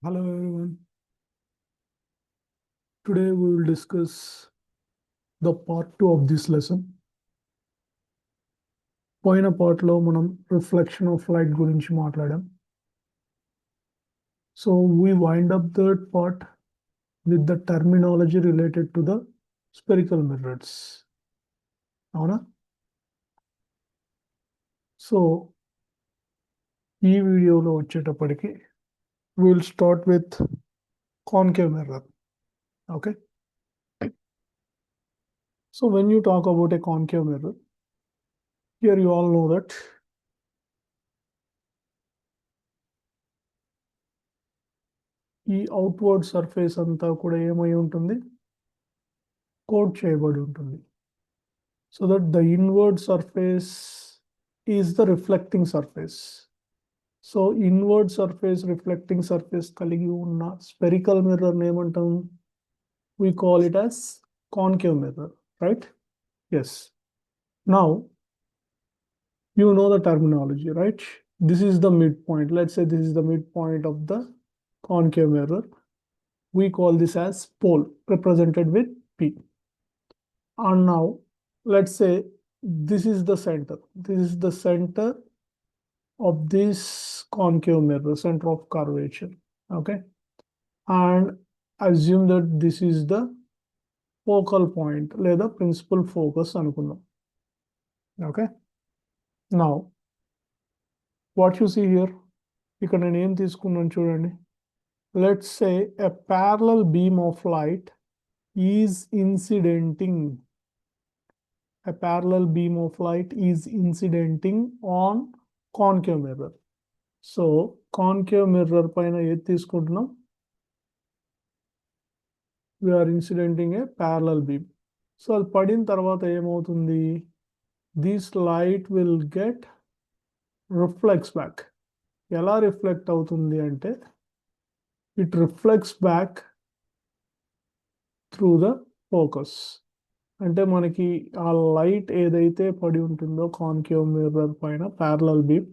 Hello everyone. Today we will discuss the part 2 of this lesson. పోయిన part లో మనం reflection of light గురించి మాట్లాడాం. So we wind up that part with the terminology related to the spherical mirrors. అవునా? So ఈ వీడియోలో వచ్చేటప్పటికి we will start with concave mirror. Okay? So when you talk about a concave mirror, here you all know that ఈ outward surface అంతా కూడా ఏమై ఉంటుంది, coat చేయబడి ఉంటుంది. So that the inward surface is the reflecting surface. So inward surface, reflecting surface కలిగి ఉన్న spherical mirror ఏమంటాం? We call it as concave mirror, right? Yes. Now you know the terminology, right? This is the midpoint. Let's say this is the midpoint of the concave mirror. We call this as pole, represented with P. And now let's say this is the center. This is the center of this concave mirror, center of curvature. Okay. And assume that this is the focal point, లేదా principal focus అనుకుందాం. Okay. Now what you see here, ఇక్కడ నేను ఏం తీసుకున్నాను చూడండి. Let's say a parallel beam of light is incidenting. A parallel beam of light is incidenting on concave mirror. So concave mirror పైన ఏది తీసుకుంటున్నాం? We are incidenting a parallel beam. So అది పడిన తర్వాత ఏమవుతుంది? This light will get reflects back. ఎలా reflect అవుతుంది అంటే, it reflects back through the focus. అంటే మనకి ఆ లైట్ ఏదైతే పడి ఉంటుందో కాన్కేవ్ మిర్రర్ పైన ప్యారలల్ బీమ్,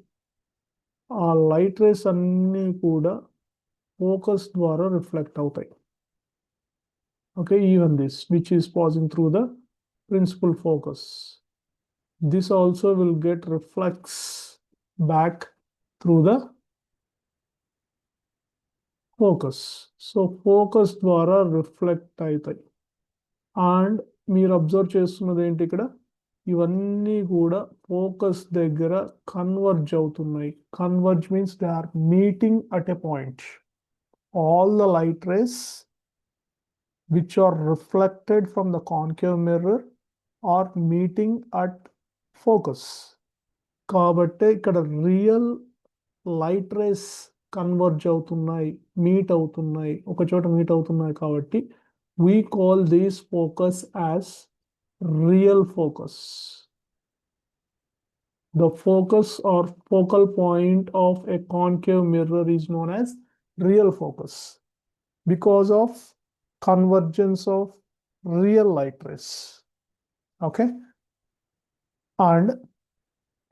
ఆ లైట్ రేస్ అన్నీ కూడా ఫోకస్ ద్వారా రిఫ్లెక్ట్ అవుతాయి. Okay, even this which is passing through the principal focus, this also will get reflects back through the focus. So focus ద్వారా రిఫ్లెక్ట్ అవుతాయి. అండ్ మీరు observe చేస్తున్నది ఏంటి, ఇక్కడ ఇవన్నీ కూడా ఫోకస్ దగ్గర కన్వర్జ్ అవుతున్నాయి. Converge means they are meeting at a point. All the light rays which are reflected from the concave mirror are meeting at focus. కాబట్టి ఇక్కడ రియల్ లైట్ రేస్ కన్వర్జ్ అవుతున్నాయి, మీట్ అవుతున్నాయి, ఒక చోట మీట్ అవుతున్నాయి. కాబట్టి we call this focus as real focus. The focus or focal point of a concave mirror is known as real focus because of convergence of real light rays. Okay. And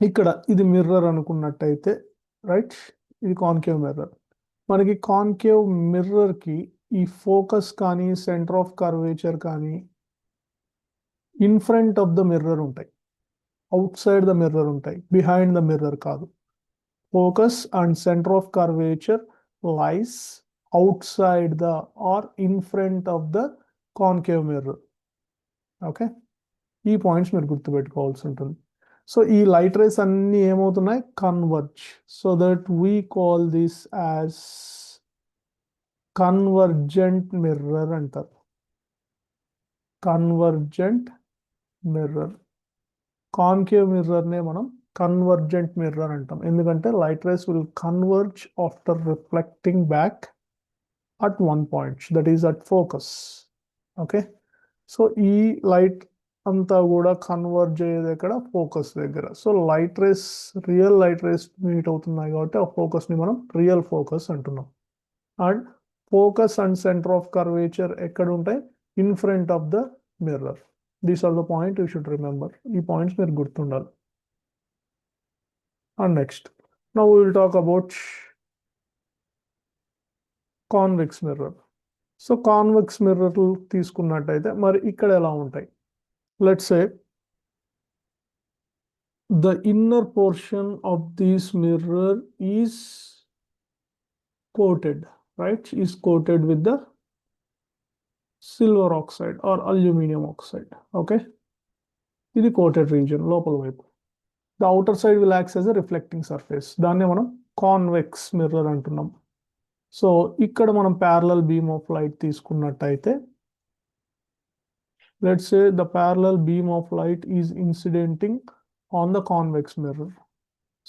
ఇక్కడ ఇది mirror అనుకున్నట్టయితే, right, ఇది concave mirror. మనకి concave mirror కి ఈ focus కానీ centre of curvature కానీ in front of the mirror ఉంటాయి, అవుట్ సైడ్ ద మిర్రర్ ఉంటాయి, బిహైండ్ ద మిర్రర్ కాదు. Focus and centre of curvature lies outside the or in front of the concave mirror. Okay, ఈ points మీరు గుర్తుపెట్టుకోవాల్సి ఉంటుంది. So ఈ light rays అన్ని ఏమవుతున్నాయి? Converge. So that we call this as convergent mirror అంటారు. Convergent mirror. Concave mirror నే మనం కన్వర్జెంట్ మిర్రర్ అంటాం, ఎందుకంటే light rays will converge after reflecting back at one point, that is at focus. Okay, so ఈ light అంతా కూడా converge అయ్యేది ఎక్కడ? ఫోకస్ దగ్గర. So light rays, real light rays meet అవుతున్నాయి కాబట్టి ఆ ఫోకస్ ని మనం రియల్ ఫోకస్ అంటున్నాం. And focus and centre of curvature ఎక్కడ ఉంటాయి? In front of the mirror. These are the point you should remember. ఈ పాయింట్స్ మీరు గుర్తుండాలి. And next, now we will talk about convex mirror. So convex mirror తీసుకున్నట్టయితే మరి ఇక్కడ ఎలా ఉంటాయి? Let's say the inner portion of this mirror is coated, right? Is coated with the silver oxide or aluminum oxide. Okay, ఇది coated region లోపల వైపు. The outer side will act as a reflecting surface. దాన్నే మనం convex mirror అంటున్నాం. So ఇక్కడ మనం parallel beam of light తీసుకున్నట్టయితే let's say the parallel beam of light is incidenting on the convex mirror.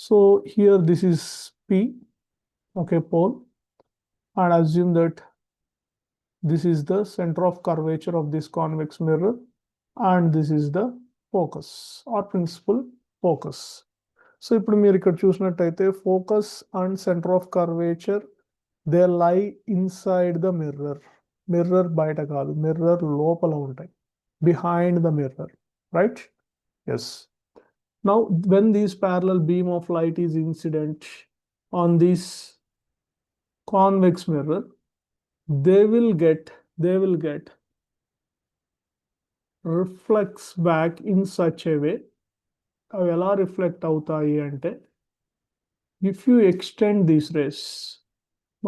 So here this is P, okay, pole, and assume that this is the center of curvature of this convex mirror and this is the focus or principal focus. So ఇప్పుడు మీరు ఇక్కడ చూసినట్టయితే focus and center of curvature they lie inside the mirror. Mirror బయట కాదు, mirror లోపల ఉంటాయి, behind the mirror, right? Yes. Now when this parallel beam of light is incident on this convex mirror, they will get reflects back in such a way. అవి ఎలా reflect అవుతాయి అంటే if you extend this rays,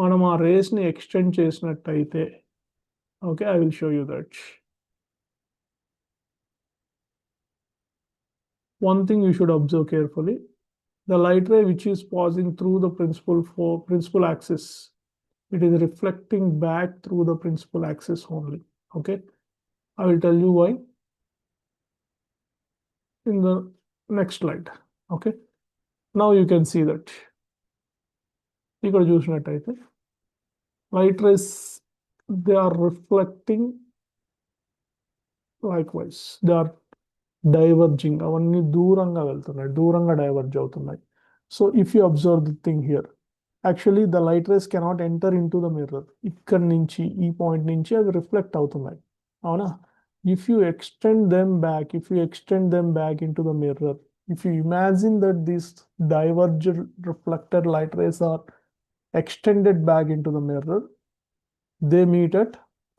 మనం ఆ రేస్ని extend చేసినట్టయితే, okay, I will show you that. One thing you should observe carefully, the light ray which is passing through the principal axis, it is reflecting back through the principal axis only. Okay, I will tell you why in the next slide. Okay, now you can see that ఇక్కడ చూసినట్టయితే light rays, they are reflecting likewise, they are diverging, అవన్నీ దూరంగా వెళ్తున్నాయి, దూరంగా diverge అవుతున్నాయి. So if you observe the thing here, actually the light rays cannot enter in to the mirror. ఇక్కడ నుంచి ఈ పాయింట్ నుంచి అవి రిఫ్లెక్ట్ అవుతున్నాయి, అవునా? If you extend them back in to the mirror, if you imagine that these diverged reflected light rays are extended back in to the mirror, they meet at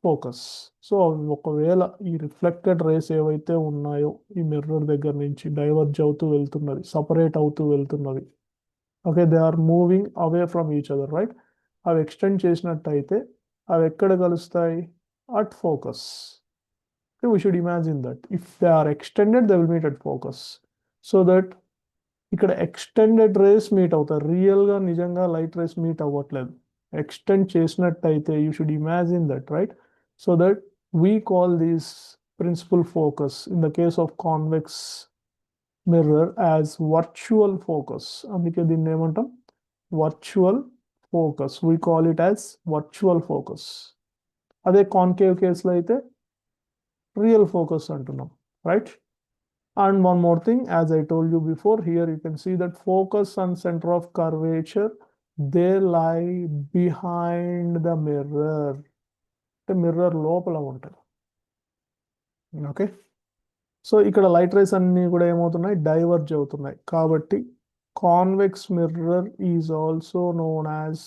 focus. So ఒకవేళ ఈ reflected race ఏవైతే ఉన్నాయో ఈ mirror దగ్గర నుంచి diverge అవుతూ వెళ్తున్నది, separate అవుతూ వెళ్తున్నది, okay, they are moving away from each other, right? అవి ఎక్స్టెండ్ చేసినట్టయితే అవి ఎక్కడ కలుస్తాయి? At focus. We should imagine that if they are extended they will meet at focus. So that ఇక్కడ ఎక్స్టెండెడ్ రేస్ మీట్ అవుతారు, రియల్గా నిజంగా లైట్ రేస్ మీట్ అవ్వట్లేదు. ఎక్స్టెండ్ చేసినట్టయితే you should imagine that, right? So that we call this principal focus in the case of convex mirror as virtual focus. అందుకే దీన్ని ఏమంటాం? Virtual focus. We call it as virtual focus. అదే concave కేసులో అయితే real focus అంటున్నాం, right? And one more thing, as I told you before, here you can see that focus and center of curvature, they lie behind the mirror. Mirror లోపల ఉంటుంది, okay? So ఇక్కడ light rays అన్ని కూడా ఏమవుతున్నాయి? Diverge అవుతున్నాయి. కాబట్టి convex mirror is also known as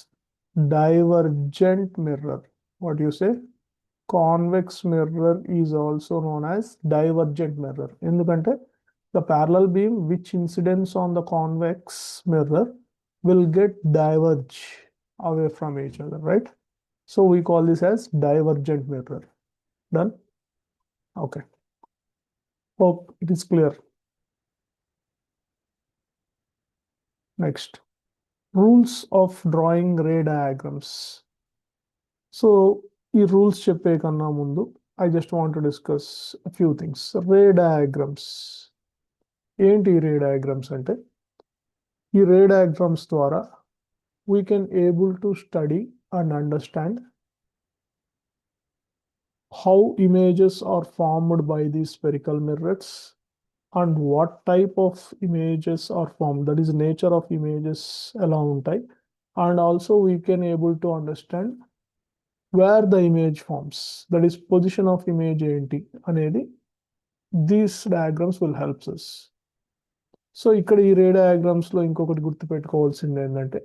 divergent mirror. What you say? Convex mirror is also known as divergent mirror. ఎందుకంటే the parallel beam which incidents on the convex mirror will get diverge away from each other, right? So we call this as divergent mirror. Done? Okay. Hope it is clear. Next, rules of drawing ray diagrams. So ఈ rules చెప్పే కన్నా ముందు I just want to discuss a few things. Ray diagrams. ఏంటి రే diagrams అంటే? ఈ రే diagrams ద్వారా we can able to study and understand how images are formed by these spherical mirrors and what type of images are formed, that is nature of images ఎలా ఉంటాయి, and also we can able to understand where the image forms, that is position of image ఏంటి అనేది these diagrams will help us. So ఇక్కడ ఈ రే diagrams లో ఇంకొకటి గుర్తుపెట్టుకోవాల్సింది ఏంటంటే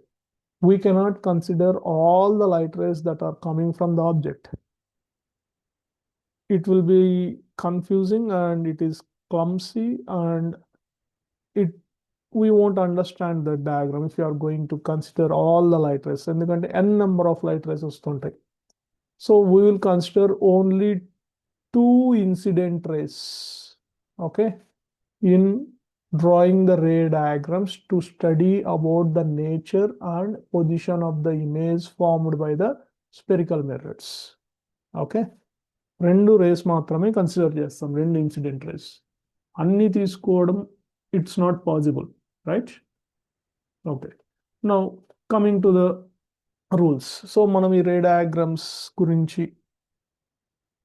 we cannot consider all the light rays that are coming from the object. It will be confusing and it is clumsy, and it we won't understand the diagram if you are going to consider all the light rays. ఎందుకంటే n number of light rays వస్తుంటాయి. So we will consider only 2 incident rays, okay, in drawing the ray diagrams to study about the nature and position of the image formed by the spherical mirrors. Okay, 2 rays మాత్రమే consider చేస్తాం, 2 incident race. అన్ని తీసుకోవడం it's not possible, right? Okay, now coming to the rules. So మనం ఈ రే diagrams గురించి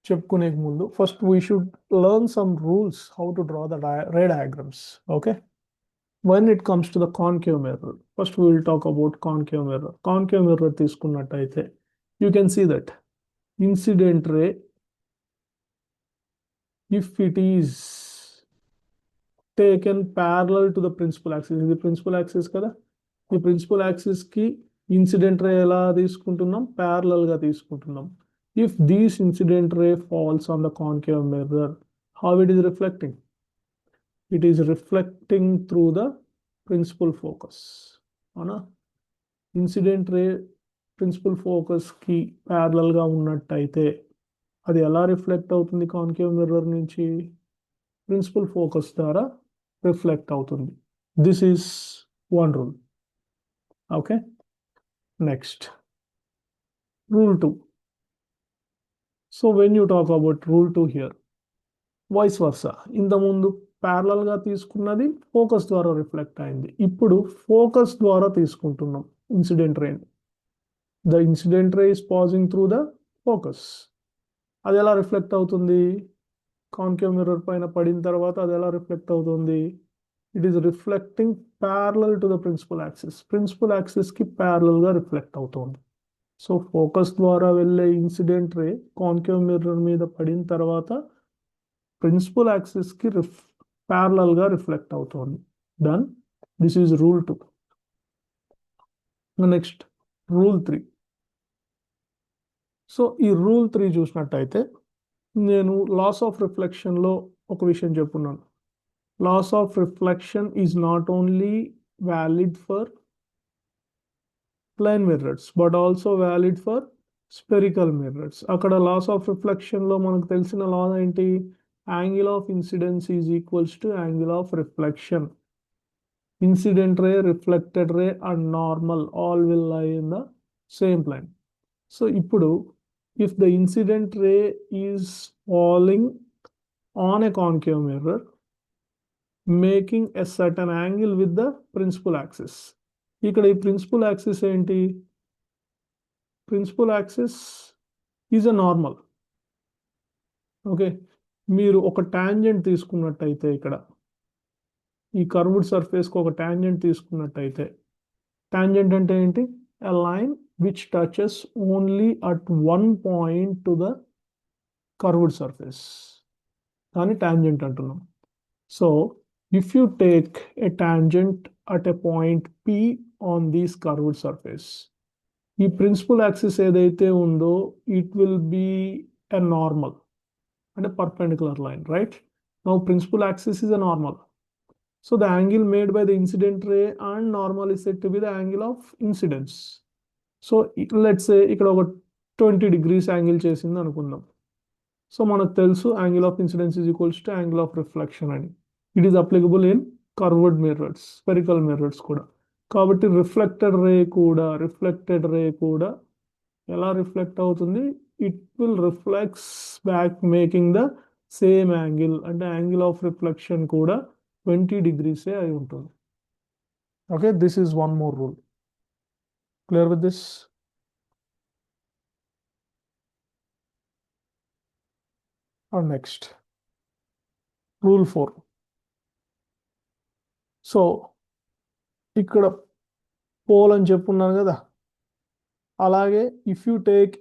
చెప్పుకునే ముందు first we should learn some rules how to draw the ray diagrams. Okay, when it comes to the concave mirror, first we will talk about concave mirror. Concave mirror తీసుకున్నట్టయితే you can see that incident ray, if it is taken parallel to the principal axis, ఇది principal axis కదా, ఈ principal axis కి incident ray ఎలా తీసుకుంటున్నాం, parallel గా తీసుకుంటున్నాం. If this incident ray falls on the concave mirror, how it is reflecting? It is reflecting through the principal focus. అవునా? Incident ray principal focus కి parallel గా ఉన్నట్టయితే అది ఎలా రిఫ్లెక్ట్ అవుతుంది కాన్కేవ్ మిర్రర్ నుంచి? ప్రిన్సిపల్ ఫోకస్ ద్వారా రిఫ్లెక్ట్ అవుతుంది. This is one rule. Okay, next rule 2. So when you talk about rule 2 here, vice versa, ఇంతకుముందు ప్యారలల్ గా తీసుకున్నది ఫోకస్ ద్వారా రిఫ్లెక్ట్ అయింది, ఇప్పుడు ఫోకస్ ద్వారా తీసుకుంటున్నాం incident ray. The incident ray is passing through the focus. అది ఎలా రిఫ్లెక్ట్ అవుతుంది? కాన్కేవ్ మిర్రర్ పైన పడిన తర్వాత అది ఎలా రిఫ్లెక్ట్ అవుతుంది? It is reflecting parallel to the principal axis. Principal axis కి ప్యారలల్ గా రిఫ్లెక్ట్ అవుతుంది. సో ఫోకస్ ద్వారా వెళ్ళే ఇన్సిడెంట్ రే కాన్కేవ్ మిర్రర్ మీద పడిన తర్వాత ప్రిన్సిపల్ యాక్సిస్ కి ప్యారలల్ గా రిఫ్లెక్ట్ అవుతుంది. Done. This is rule 2. Next rule 3. So ఈ రూల్ 3 చూసినట్టయితే నేను లాస్ ఆఫ్ రిఫ్లెక్షన్లో ఒక విషయం చెప్పున్నాను. Laws of reflection is not only valid for plane mirrors but also valid for spherical mirrors. అక్కడ లాస్ ఆఫ్ రిఫ్లెక్షన్లో మనకు తెలిసిన లా ఏంటి? Angle of incidence is equals to angle of reflection. Incident ray, reflected ray and normal all will lie in the same plane. So ఇప్పుడు if the incident ray is falling on a concave mirror making a certain angle with the principal axis, ఇక్కడ ఈ principal axis ఏంటి? Principal axis is a normal. Okay, మీరు ఒక tangent తీసుకున్నట్టయితే ఇక్కడ ఈ curved సర్ఫేస్కి ఒక టాంజెంట్ తీసుకున్నట్టయితే, టాంజెంట్ అంటే ఏంటి? a line which touches only at one point to the curved surface. దాన్ని tangent అంటున్నాం. So if you take a tangent at a point P on this curved surface, ఈ ప్రిన్సిపల్ యాక్సిస్ ఏదైతే ఉందో it will be a normal and a perpendicular line, right? Now principal axis is a normal. So the angle made by the incident ray and normal is said to be the angle of incidence. So let's say ఇక్కడ ఒక 20 degrees angle చేసింది అనుకుందాం. So మనకు తెలుసు angle of incidence is equals to angle of reflection అని. It is applicable in curved mirrors, spherical mirrors కూడా. కాబట్టి reflected ray కూడా ఎలా రిఫ్లెక్ట్ అవుతుంది? It will reflects back making the same angle. అంటే యాంగిల్ ఆఫ్ రిఫ్లెక్షన్ కూడా 20 degrees అయి ఉంటుంది. Okay, this is one more rule. Clear with this? Or next, rule 4. So ఇక్కడ పోల్ అని చెప్పున్నాను కదా, అలాగే if you take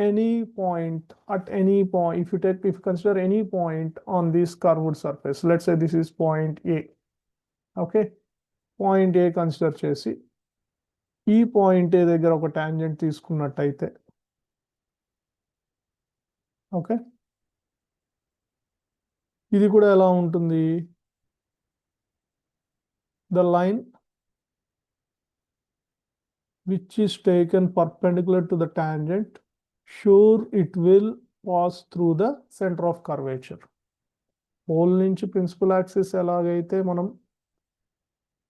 any point at any point, if you consider any point on this curved surface, let's say this is point A. Okay, point A consider చేసి ఈ point ఏ దగ్గర ఒక tangent తీసుకున్నట్టయితే, ఓకే, ఇది కూడా ఎలా ఉంటుంది? The line which is taken perpendicular to the tangent, sure it will pass through the center of curvature. Pole నుంచి ప్రిన్సిపల్ యాక్సిస్ ఎలాగైతే మనం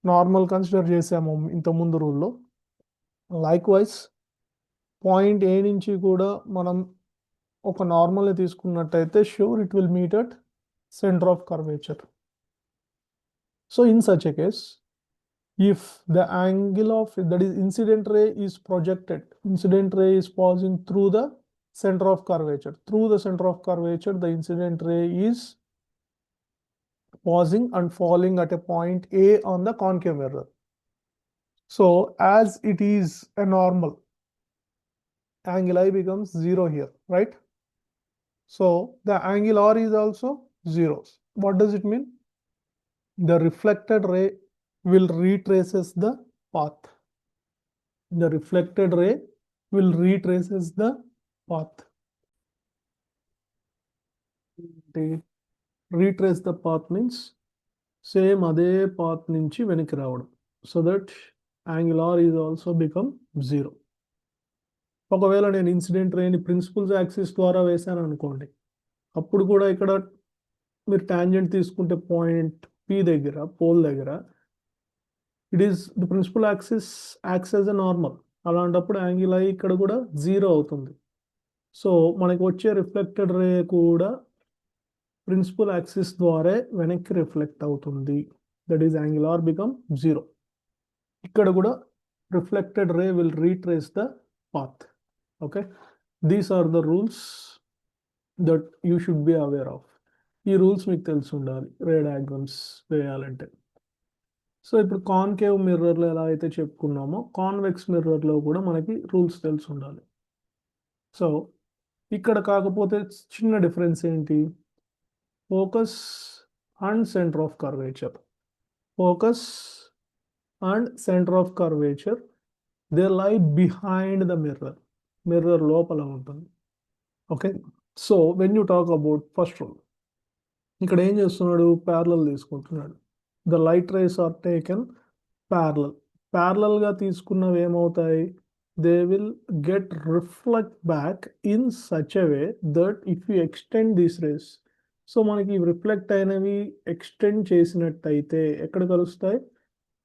నార్మల్ కన్సిడర్ చేసాము ఇంతకుముందు రూల్లో, లైక్ వైజ్ పాయింట్ ఏ నుంచి కూడా మనం ఒక నార్మల్ తీసుకున్నట్టయితే sure it will meet at centre of curvature. So in such a case, if the angle of that is incident ray is projected, incident ray is passing through the center of curvature, through the center of curvature the incident ray is passing and falling at a point A on the concave mirror. So as it is a normal, angle I becomes 0 here, right? So the angle R is also 0. What does it mean? The reflected ray will retraces the path. The reflected ray will retraces the path. Retrace the path means same అదే path నుంచి వెనక్కి రావడం, so that angle R is also become 0. ఒకవేళ నేను incident రేని principles axis ద్వారా వేసాను అనుకోండి, అప్పుడు కూడా ఇక్కడ మీరు టాంజెంట్ తీసుకుంటే పాయింట్ P దగ్గర, పోల్ దగ్గర, it is the principal axis acts as a normal. అలాంటప్పుడు యాంగిల్ ఐ ఇక్కడ కూడా 0 అవుతుంది. సో మనకి వచ్చే రిఫ్లెక్టెడ్ రే కూడా ప్రిన్సిపల్ యాక్సిస్ ద్వారా వెనక్కి రిఫ్లెక్ట్ అవుతుంది. That is angle r become 0. ఇక్కడ కూడా reflected ray will retrace the path. Okay, these are the rules that you should be aware of. ఈ రూల్స్ మీకు తెలిసి ఉండాలి రే డయాగ్రమ్స్ వేయాలంటే. సో ఇప్పుడు కాన్కేవ్ మిర్రర్లో ఎలా అయితే చెప్పుకున్నామో, కాన్వెక్స్ మిర్రర్లో కూడా మనకి రూల్స్ తెలిసి ఉండాలి. సో ఇక్కడ కాకపోతే చిన్న డిఫరెన్స్ ఏంటి? Focus and centre of curvature. Focus and centre of curvature they లై బిహైండ్ ద మిర్రర్. మిర్రర్ లోపల ఉంటుంది. Okay, so when you talk about first rule, ఇక్కడ ఏం చేస్తున్నాడు? ప్యారలల్ తీసుకుంటున్నాడు. The light rays are taken parallel. Parallel గా తీసుకున్నవి ఏమవుతాయి? They will get reflect back in such a way that if you extend these rays, so మనకి reflect అయినవి extend చేసినట్టయితే ఎక్కడ కలుస్తాయి?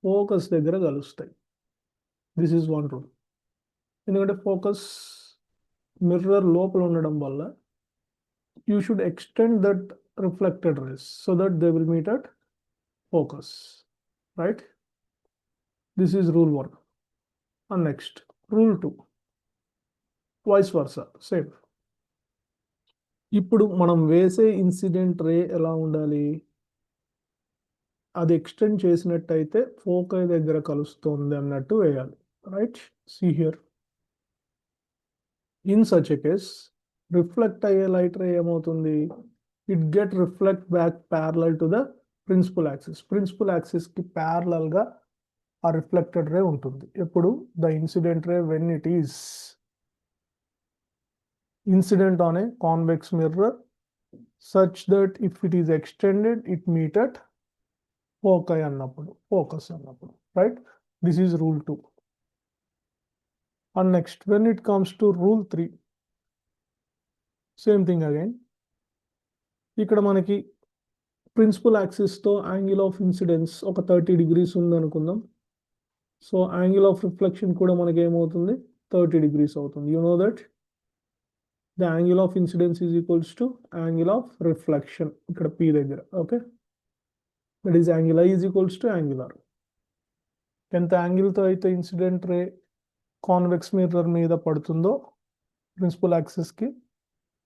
ఫోకస్ దగ్గర కలుస్తాయి. This is one rule. ఎందుకంటే ఫోకస్ మిర్రర్ లోపల ఉండడం వల్ల you should extend that reflected race so that they will meet at focus, right? This is rule 1. And next, rule 2, vice versa, same. ఇప్పుడు మనం వేసే ఇన్సిడెంట్ రే ఎలా ఉండాలి? అది ఎక్స్టెండ్ చేసినట్టయితే ఫోకస్ దగ్గర కలుస్తుంది అన్నట్టు వేయాలి, right? See here, in such a case reflect అయ్యే లైట్ రే ఏమవుతుంది? It get reflect back parallel to the principal axis. Principal యాక్సిస్కి ప్యారలల్గా ఆ రిఫ్లెక్టెడ్ రే ఉంటుంది. ఎప్పుడు? The incident ray when it is incident on a convex mirror such that if it is extended it meet at focus అన్నప్పుడు, right? This is rule 2. And next, when it comes to rule 3, same thing again. ఇక్కడ మనకి principal యాక్సిస్తో angle of incidence ఒక 30 degrees ఉంది అనుకుందాం. So angle of reflection కూడా మనకి ఏమవుతుంది? 30 degrees అవుతుంది. You know that the angle of incidence is equals to angle of reflection ఇక్కడ P దగ్గర. Okay, that is angle I is equals to angle R. ఎంత యాంగిల్తో అయితే ఇన్సిడెంట్ రే కాన్వెక్స్ మిర్రర్ మీద పడుతుందో ప్రిన్సిపల్ యాక్సిస్కి,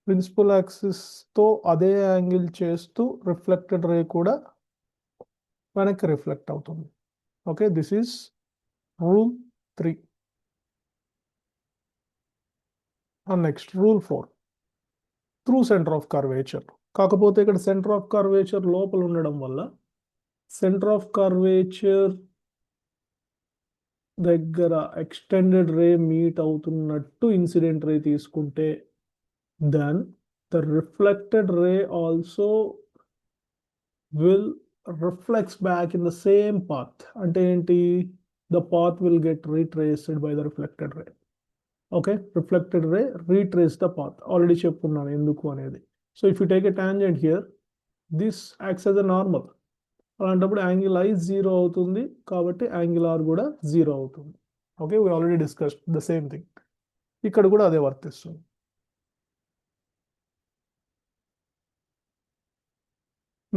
ప్రిన్సిపల్ యాక్సిస్తో అదే angle చేస్తూ reflected ray కూడా వెనక్కి రిఫ్లెక్ట్ అవుతుంది. Okay, this is rule 3. And next rule 4, through centre of curvature. కాకపోతే ఇక్కడ సెంటర్ ఆఫ్ కర్వేచర్ లోపల ఉండడం వల్ల సెంటర్ ఆఫ్ కర్వేచర్ దగ్గర ఎక్స్టెండెడ్ రే మీట్ అవుతున్నట్టు ఇన్సిడెంట్ రే తీసుకుంటే then the reflected ray also will reflects back in the same path. అంటే ఏంటి? The path will get retraced by the reflected ray. Okay, reflected ray retrace the path. Already చెప్పుకున్నాను ఎందుకు అనేది. So if you take a tangent here, this acts as a normal. అలాంటప్పుడు angle i zero అవుతుంది, కాబట్టి angle r కూడా zero అవుతుంది. Okay, we already discussed the same thing. ఇక్కడ కూడా అదే వర్తిస్తుంది.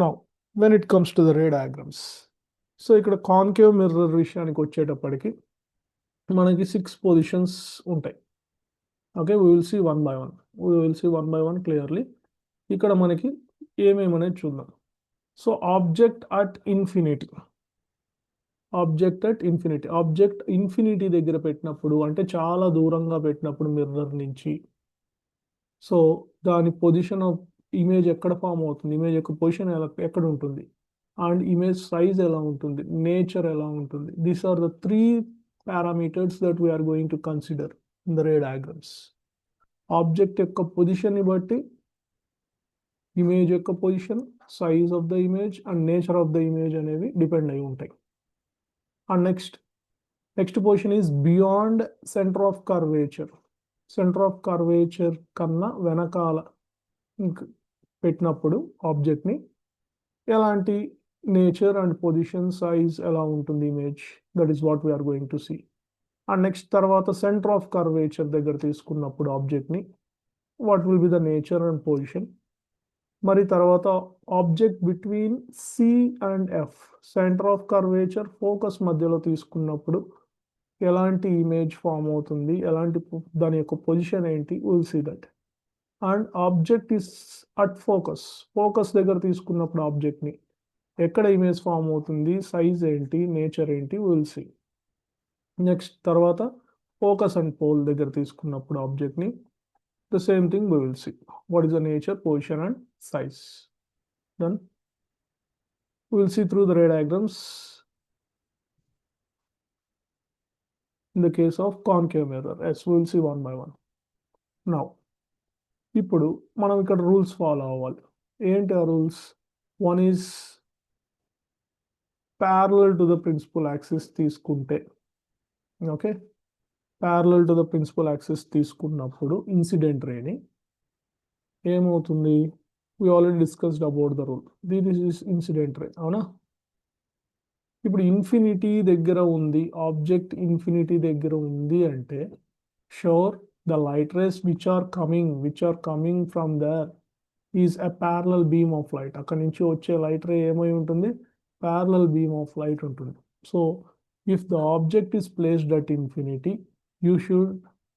Now when it comes to the ray diagrams, so ఇక్కడ కాన్కేవ్ మిర్రర్ విషయానికి వచ్చేటప్పటికి మనకి 6 పొజిషన్స్ ఉంటాయి. Okay, we will see one by one clearly. ఇక్కడ మనకి ఏమేమనేది చూద్దాం. So object at infinity, object infinity దగ్గర పెట్టినప్పుడు, అంటే చాలా దూరంగా పెట్టినప్పుడు మిర్రర్ నుంచి, సో దాని పొజిషన్ ఆఫ్ ఇమేజ్ ఎక్కడ ఫామ్ అవుతుంది, ఇమేజ్ యొక్క పొజిషన్ ఎక్కడ ఉంటుంది, అండ్ ఇమేజ్ సైజ్ ఎలా ఉంటుంది, నేచర్ ఎలా ఉంటుంది. These are the 3 parameters that we are going to consider in the ray diagrams. Object యొక్క పొజిషన్ని బట్టి ఇమేజ్ యొక్క position, size of the image and nature of the image అనేవి డిపెండ్ అయి ఉంటాయి. And next position is beyond centre of curvature. Centre of curvature కన్నా వెనకాల పెట్టినప్పుడు ఆబ్జెక్ట్ని ఎలాంటి నేచర్ అండ్ పొజిషన్, సైజ్ ఎలా ఉంటుంది image, that is what we are going to see. And next తర్వాత సెంటర్ ఆఫ్ కర్వేచర్ దగ్గర తీసుకున్నప్పుడు ఆబ్జెక్ట్ని, what will be the nature and position. మరి తర్వాత object between C and F, centre of curvature focus మధ్యలో తీసుకున్నప్పుడు ఎలాంటి ఇమేజ్ ఫామ్ అవుతుంది, ఎలాంటి దాని యొక్క పొజిషన్ ఏంటి, will see that. And object is at focus దగ్గర తీసుకున్నప్పుడు ఆబ్జెక్ట్ని ఎక్కడ ఇమేజ్ ఫామ్ అవుతుంది, సైజ్ ఏంటి, నేచర్ ఏంటి, విల్ సీ. నెక్స్ట్ తర్వాత ఫోకస్ అండ్ పోల్ దగ్గర తీసుకున్నప్పుడు ఆబ్జెక్ట్ని, the same thing we will see. What is the nature, position and size. Then we will see through the ray diagrams in the case of concave mirror. Yes, we will see one by one. Now, ఇప్పుడు మనం ఇక్కడ rules follow అవ్వాలి. ఏంటి ఆ rules? One is parallel to the principal axis తీసుకుంటే, okay, parallel to the principal axis తీసుకున్నప్పుడు incident రేని ఏమవుతుంది? we already discussed about the rule. This is incident ray, అవునా? ఇప్పుడు ఇన్ఫినిటీ దగ్గర ఉంది, ఆబ్జెక్ట్ ఇన్ఫినిటీ దగ్గర ఉంది అంటే sure the light rays which are coming from there is a parallel beam of light. అక్కడి నుంచి వచ్చే లైట్ రే ఏమై ఉంటుంది? ప్యారలల్ బీమ్ ఆఫ్ లైట్ ఉంటుంది. So if the object is placed at infinity, you should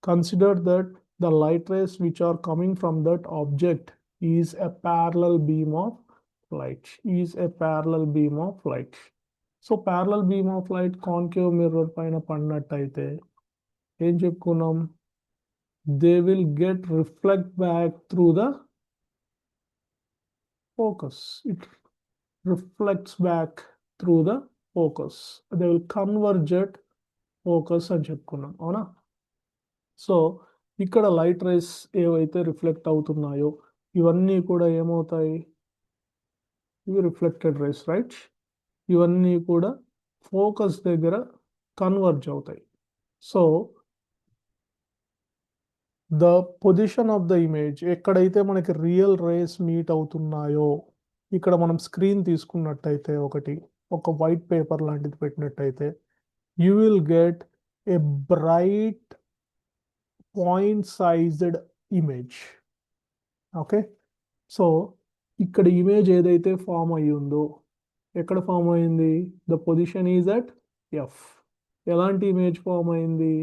consider that the light rays which are coming from that object is a parallel beam of light. So parallel beam of light concave mirror పైన పడినట్టయితే ఏం చెప్పుకున్నాం? they will get reflect back through the focus. It reflects back through the focus. They will converge at focus అని చెప్పుకున్నాం, అవునా? So ఇక్కడ light race ఏవైతే reflect అవుతున్నాయో ఇవన్నీ కూడా ఏమవుతాయి? ఇవి రిఫ్లెక్టెడ్ రేస్, రైట్? ఇవన్నీ కూడా ఫోకస్ దగ్గర కన్వర్జ్ అవుతాయి. So the position of the image, ఎక్కడైతే మనకి రియల్ రేస్ మీట్ అవుతున్నాయో, ఇక్కడ మనం స్క్రీన్ తీసుకున్నట్టయితే ఒక వైట్ పేపర్ లాంటిది పెట్టినట్టయితే, you will get a bright point sized image. Okay, so ఇక్కడ ఇమేజ్ ఏదైతే ఫామ్ అయ్యి ఉందో, ఎక్కడ ఫామ్ అయింది? The position is at F. ఎలాంటి ఇమేజ్ ఫామ్ అయింది?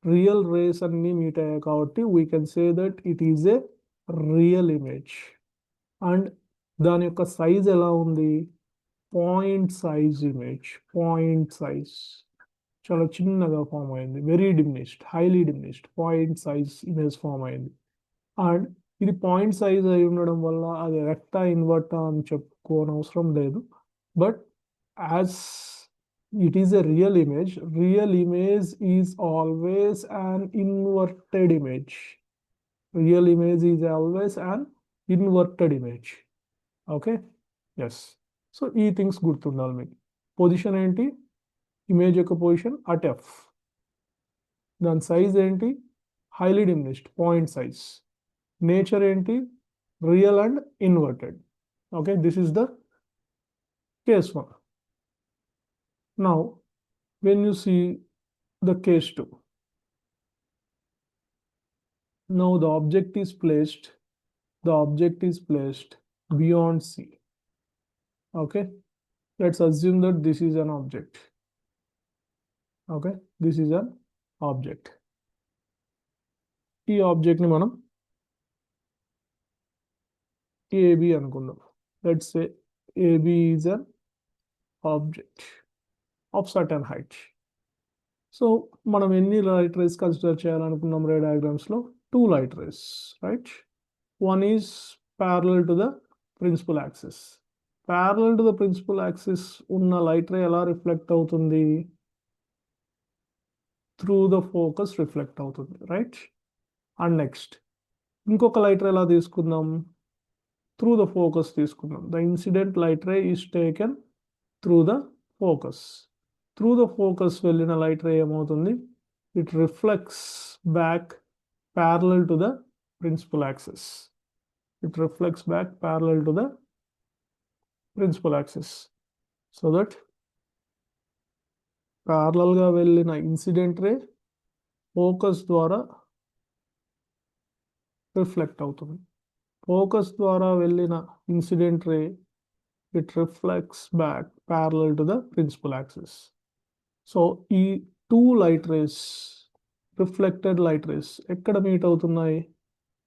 రియల్ రేస్ అన్ని మీట్ అయ్యాయి కాబట్టి we can say that it is a real image. And దాని యొక్క సైజ్ ఎలా ఉంది? Point size image. చాలా చిన్నగా ఫామ్ అయింది, very diminished, highly diminished point size image form అయింది. అండ్ ఇది పాయింట్ సైజ్ అయి ఉండడం వల్ల అది రెక్టా ఇన్వర్టా అని చెప్పుకోనవసరం లేదు. But as it is a real image. Real image is always an inverted image. Real image is always an inverted image. Okay yes. So ఈ things గుర్తుండాలి మీకు. పొజిషన్ ఏంటి, ఇమేజ్ యొక్క పొజిషన్ అట్ ఎఫ్. దాని సైజ్ ఏంటి, highly diminished point size. Nature ఏంటి, real and inverted. Okay, this is the case 1. Now when you see the case 2, now the object is placed beyond C. Okay, let's assume that this is an object. Okay, this is an object. ఈ object ని మనం AB అనుకుందాం. Let's say AB is an object of certain height. So మనం ఎన్ని light race consider చేయాలనుకున్నాం రే diagrams లో? 2 light rays, right? One is parallel to the principal axis. Parallel to the principal axis ఉన్న light ray ఎలా reflect అవుతుంది? Through the focus reflect అవుతుంది, right? And next ఇంకొక light ray ఎలా తీసుకుందాం? Through the focus తీసుకుందాం. The incident light ray is taken through the focus. Through the focus వెళ్ళిన light ray ఏమవుతుంది? It reflects back parallel to the principal axis. It reflects back parallel to the principal axis. So that parallel ga vellina incident ray focus dwara reflect avutundi. Focus dwara vellina incident ray, it reflects back parallel to the principal axis. So ee 2 light rays, reflected light rays ekkada meet avutunnayi?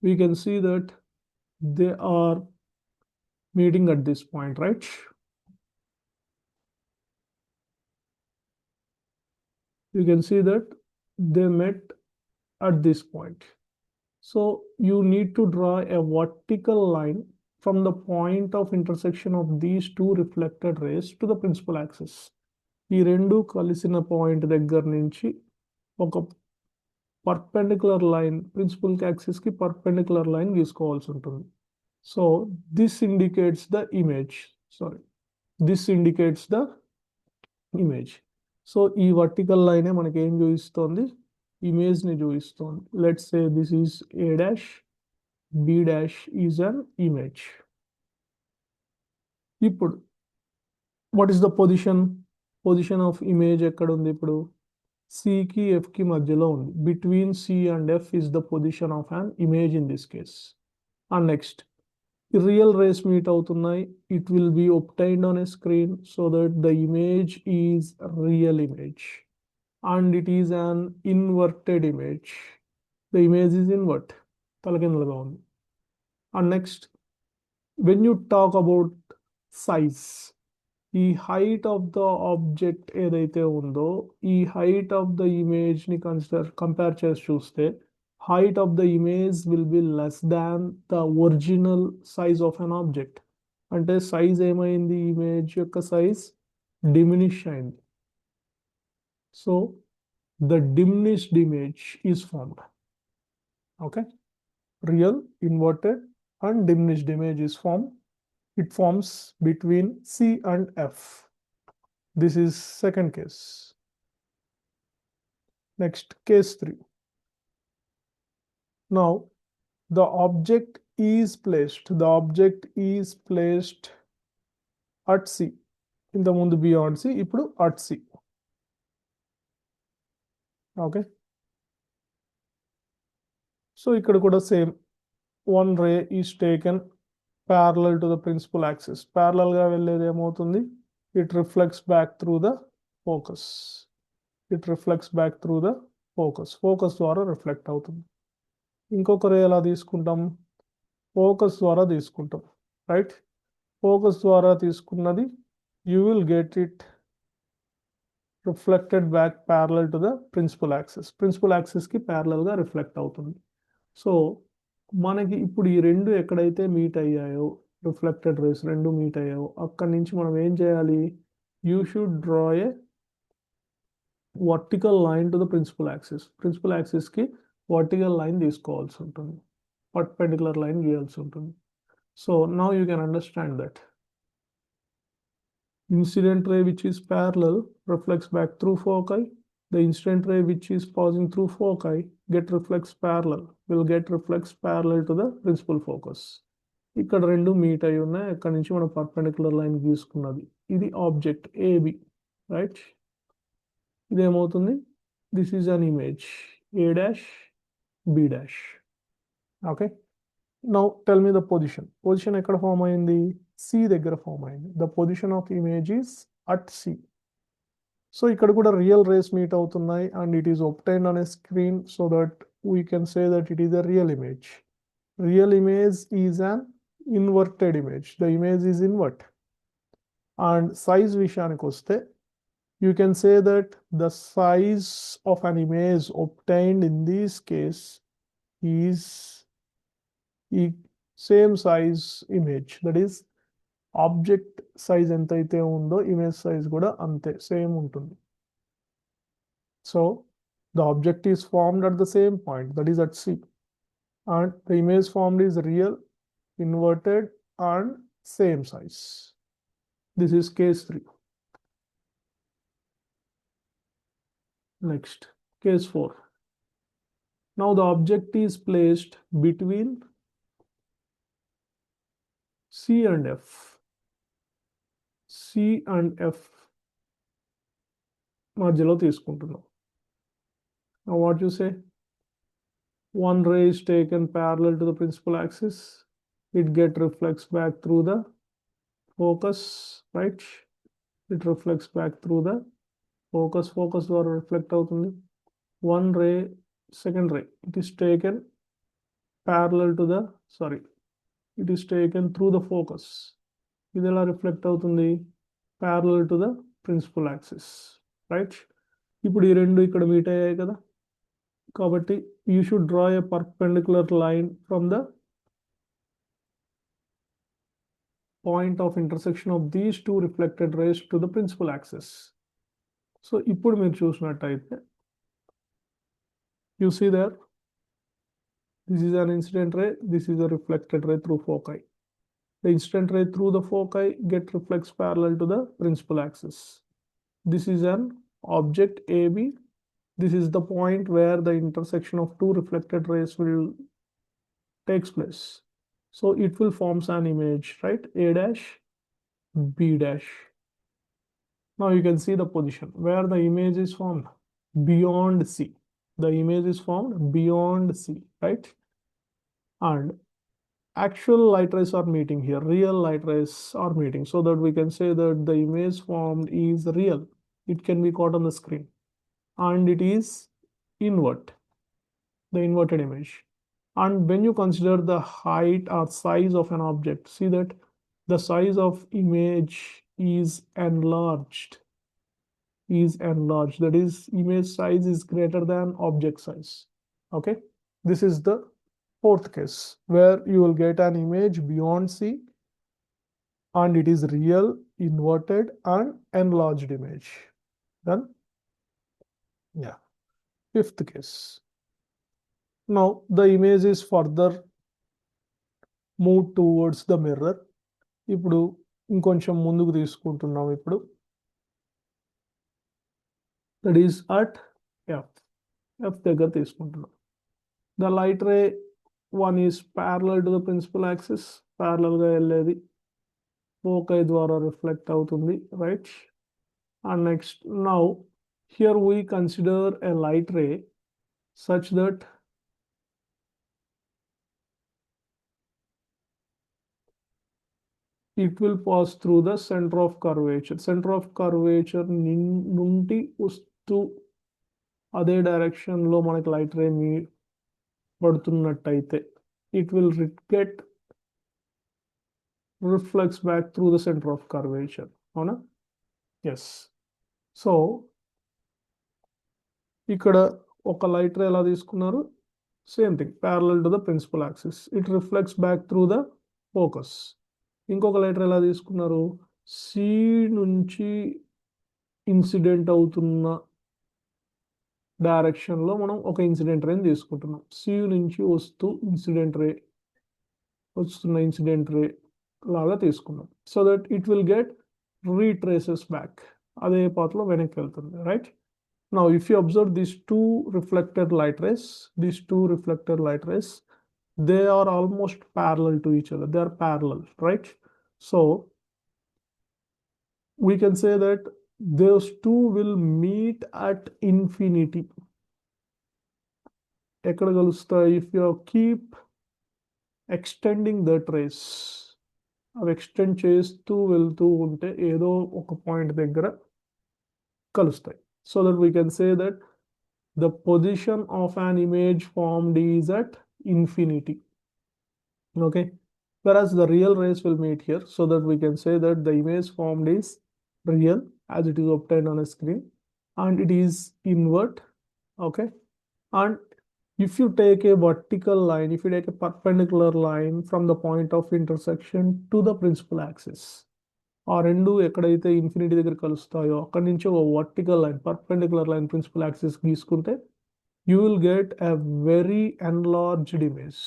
We can see that they are meeting at this point, right? You can see that they met at this point. So you need to draw a vertical line from the point of intersection of these 2 reflected rays to the principal axis. ఈ రెండు కలిసిన point దగ్గర నుంచి ఒక perpendicular line principal axis కి perpendicular line గీసుకోవాల్సి ఉంటుంది. So this indicates the image. So ఈ వర్టికల్ లైనే మనకి ఏం చూపిస్తోంది? ఇమేజ్ ని చూపిస్తోంది. Let's say this is A dash, B dash is an image. ఇప్పుడు what is the position of image ఎక్కడ ఉంది? ఇప్పుడు C కి F కి మధ్యలో ఉంది. Between C and F is the position of an image in this case. And next, real rays meet అవుతున్నాయి. It will be obtained on a screen so that the image is a real image. And it is an inverted image. The image is invert. తలకిందులుగా ఉంది. And next, when you talk about size, ఈ height of the object ఏదైతే ఉందో ఈ height of the image ని compare చేసి చూస్తే height of the image will be less than the original size of an object. అంటే సైజ్ ఏమైంది? Image యొక్క సైజ్ డిమినిష్ అయింది. So the diminished image is formed. Okay, real, inverted and diminished image is formed. It forms between C and F. This is second case. Next, case 3. Now, the object is placed at C. ఇంత ముందు beyond C, ఇప్పుడు at C. Okay. So ఇక్కడ కూడా same. One ray is taken parallel to the principal axis. Parallel గా వెళ్ళేది ఏమవుతుంది? It reflects back through the focus. Focus ద్వారా reflect అవుతుంది. ఇంకొక రే ఎలా తీసుకుంటాం? ఫోకస్ ద్వారా తీసుకుంటాం, రైట్? ఫోకస్ ద్వారా తీసుకున్నది you will get it reflected back parallel to the principal axis. Principal axis కి parallel గా రిఫ్లెక్ట్ అవుతుంది. సో మనకి ఇప్పుడు ఈ రెండు ఎక్కడైతే మీట్ అయ్యాయో, రిఫ్లెక్టెడ్ రేస్ రెండు మీట్ అయ్యాయో, అక్కడి నుంచి మనం ఏం చేయాలి? You should draw a vertical line to the principal యాక్సిస్కి వర్టికల్ లైన్ తీసుకోవాల్సి ఉంటుంది, పర్పెండిక్యులర్ లైన్ గీయాల్సి ఉంటుంది. So now you can understand that incident ray which is parallel reflects back through foci. The incident ray which is passing through foci will get reflects parallel to the principal focus. ఇక్కడ రెండు meet అయి ఉన్నాయి, అక్కడ నుంచి మనం perpendicular line గీసుకున్నది. ఇది object A B, right? ఇదేమవుతుంది, this is an image A dash B dash. Okay, now tell me the position ఎక్కడ ఫామ్ అయింది? సి దగ్గర ఫామ్ అయింది. The position of image is at C. So ఇక్కడ కూడా రియల్ రేస్ మీట్ అవుతున్నాయి and it is obtained on a screen so that we can say that it is a real image. Real image is an inverted image. The image is invert. And size విషయానికి వస్తే you can say that the size of an image obtained in this case is same size image, that is object size ఎంతైతే ఉందో image size కూడా అంతే same ఉంటుంది. So the object is formed at the same point, that is at C, and the image formed is real, inverted and same size. This is case 3. Next case 4. Now the object is placed between C and F. C and F మధ్యలో తీసుకుంటున్నాం. Now what you say? One ray is taken parallel to the principal axis. It get reflects back through the focus, right? It reflects back through the focus. Focus ద్వారా reflect అవుతుంది. One ray, second ray, it is taken parallel to the, it is taken through the focus. ఇది ఎలా reflect అవుతుంది? parallel to the principal axis, right? ఇప్పుడు ఈ రెండు ఇక్కడ meet అయ్యాయి కదా, కాబట్టి you should draw a perpendicular line from the point of intersection of these two reflected rays to the principal axis. So ఇప్పుడు మీరు చూసినట్టయితే you see there, this is an incident ray, this is a reflected ray through foci. The incident ray through the foci get reflects parallel to the principal axis. This is an object AB. This is the point where the intersection of two reflected rays will takes place. So it will forms an image, right? A dash, B dash. Now you can see the position where the image is formed beyond C. The image is formed beyond C, right? And actual light rays are meeting here, real light rays are meeting, so that we can say that the image formed is real. It can be caught on the screen and it is the inverted image. And when you consider the height or size of an object, see that the size of image is enlarged. That is, image size is greater than object size. Okay, this is the fourth case where you will get an image beyond C and it is real, inverted and enlarged image. Done? Yeah. Fifth case. Now the image is further moved towards the mirror. ఇప్పుడు ఇంకొంచెం ముందుకు తీసుకుంటున్నాం. ఇప్పుడు that is at F దగ్గర తీసుకుంటున్నాం. The light ray one is parallel to the principal axis, parallel గా వెళ్ళేది foci ద్వారా రిఫ్లెక్ట్ అవుతుంది, right? And next, now here we consider a light ray such that it will pass through the center of curvature. Center of curvature నుండి వస్తూ అదే direction లో మనకి light ray పడుతున్నట్టయితే it will get reflects back through the center of curvature. అవునా? Yes. So ఇక్కడ ఒక light ray ఎలా తీసుకున్నారు? Same thing, parallel to the principal axis. It reflects back through the focus. ఇంకొక లైట్ రే ఎలా తీసుకున్నారు? C నుంచి ఇన్సిడెంట్ అవుతున్న డైరెక్షన్లో మనం ఒక ఇన్సిడెంట్ రేని తీసుకుంటున్నాం. సి నుంచి వస్తున్న ఇన్సిడెంట్ రే లాగా తీసుకున్నాం. So that it will get retraces back, అదే పాత్లో వెనక్కి వెళ్తుంది, right? Now, if you observe these two reflected light rays, they are almost parallel to each other. They are parallel, right? So, we can say that those two will meet at infinity. ఎక్కడ కలుస్తాయి? If you keep extending the trace, అవి extend చేస్తూ వెళ్తూ ఉంటే ఏదో ఒక point దగ్గర కలుస్తాయి. So that we can say that the position of an image formed is at infinity. Okay, whereas the real rays will meet here, so that we can say that the image formed is real as it is obtained on a screen, and it is invert. Okay, and if you take a vertical line, if you take a perpendicular line from the point of intersection to the principal axis, ఆ రెండు ఎక్కడైతే infinity దగ్గర కలుస్తాయో అక్కడి నుంచి ఒక vertical line, perpendicular line principal axis గీసుకుంటే you will get a very enlarged image.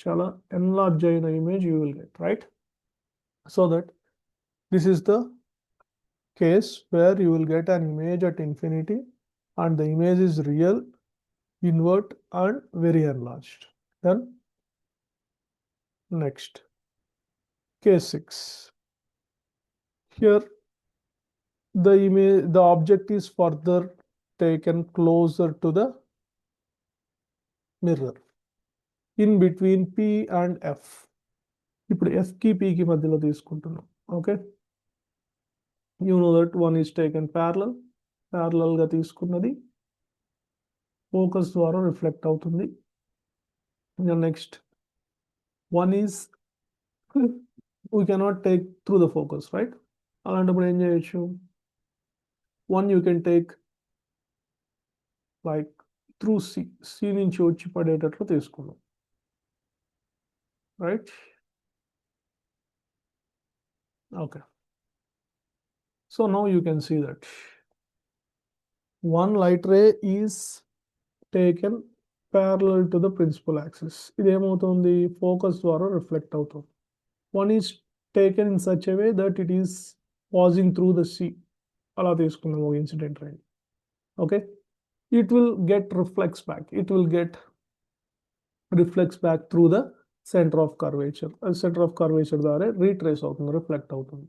Chala enlarged image you will get, right? So that this is the case where you will get an image at infinity and the image is real, invert and very enlarged. Then next, case 6. Here the object is further taken closer to the mirror in between P and F. ఇప్పుడు F కి P కి మధ్యలో తీసుకుంటున్నాం. Okay, you know that one is taken parallel గా తీసుకున్నది focus ద్వారా reflect అవుతుంది. Next one is we cannot take through the focus, right? అలాంటప్పుడు ఏం చేయొచ్చు? One you can take like through C నుంచి వచ్చి పడేటట్లు తీసుకున్నాం, right? Okay, so now you can see that one light ray is taken parallel to the principal axis. ఇదేమవుతుంది? Focus ద్వారా reflect అవుతుంది. One is taken in such a way that it is passing through the sea. అలా తీసుకున్నాం ఒక incident ray. Okay, it will get reflects back through the center of curvature. Center of curvature ద్వారా retrace అవుతుంది, reflect అవుతుంది.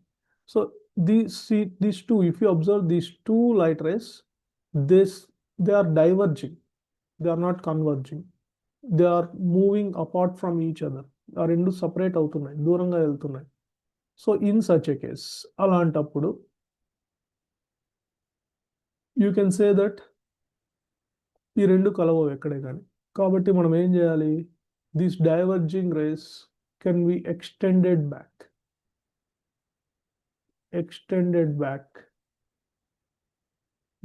So these two, if you observe these two light rays, they are diverging, they are not converging, they are moving apart from each other. ఆ రెండు separate అవుతున్నాయి, దూరంగా వెళ్తున్నాయి. So in such a case, అలాంటప్పుడు you can say that ఈ రెండు కలవవు ఎక్కడే కానీ. కాబట్టి మనం ఏం చేయాలి? These diverging rays can be extended back.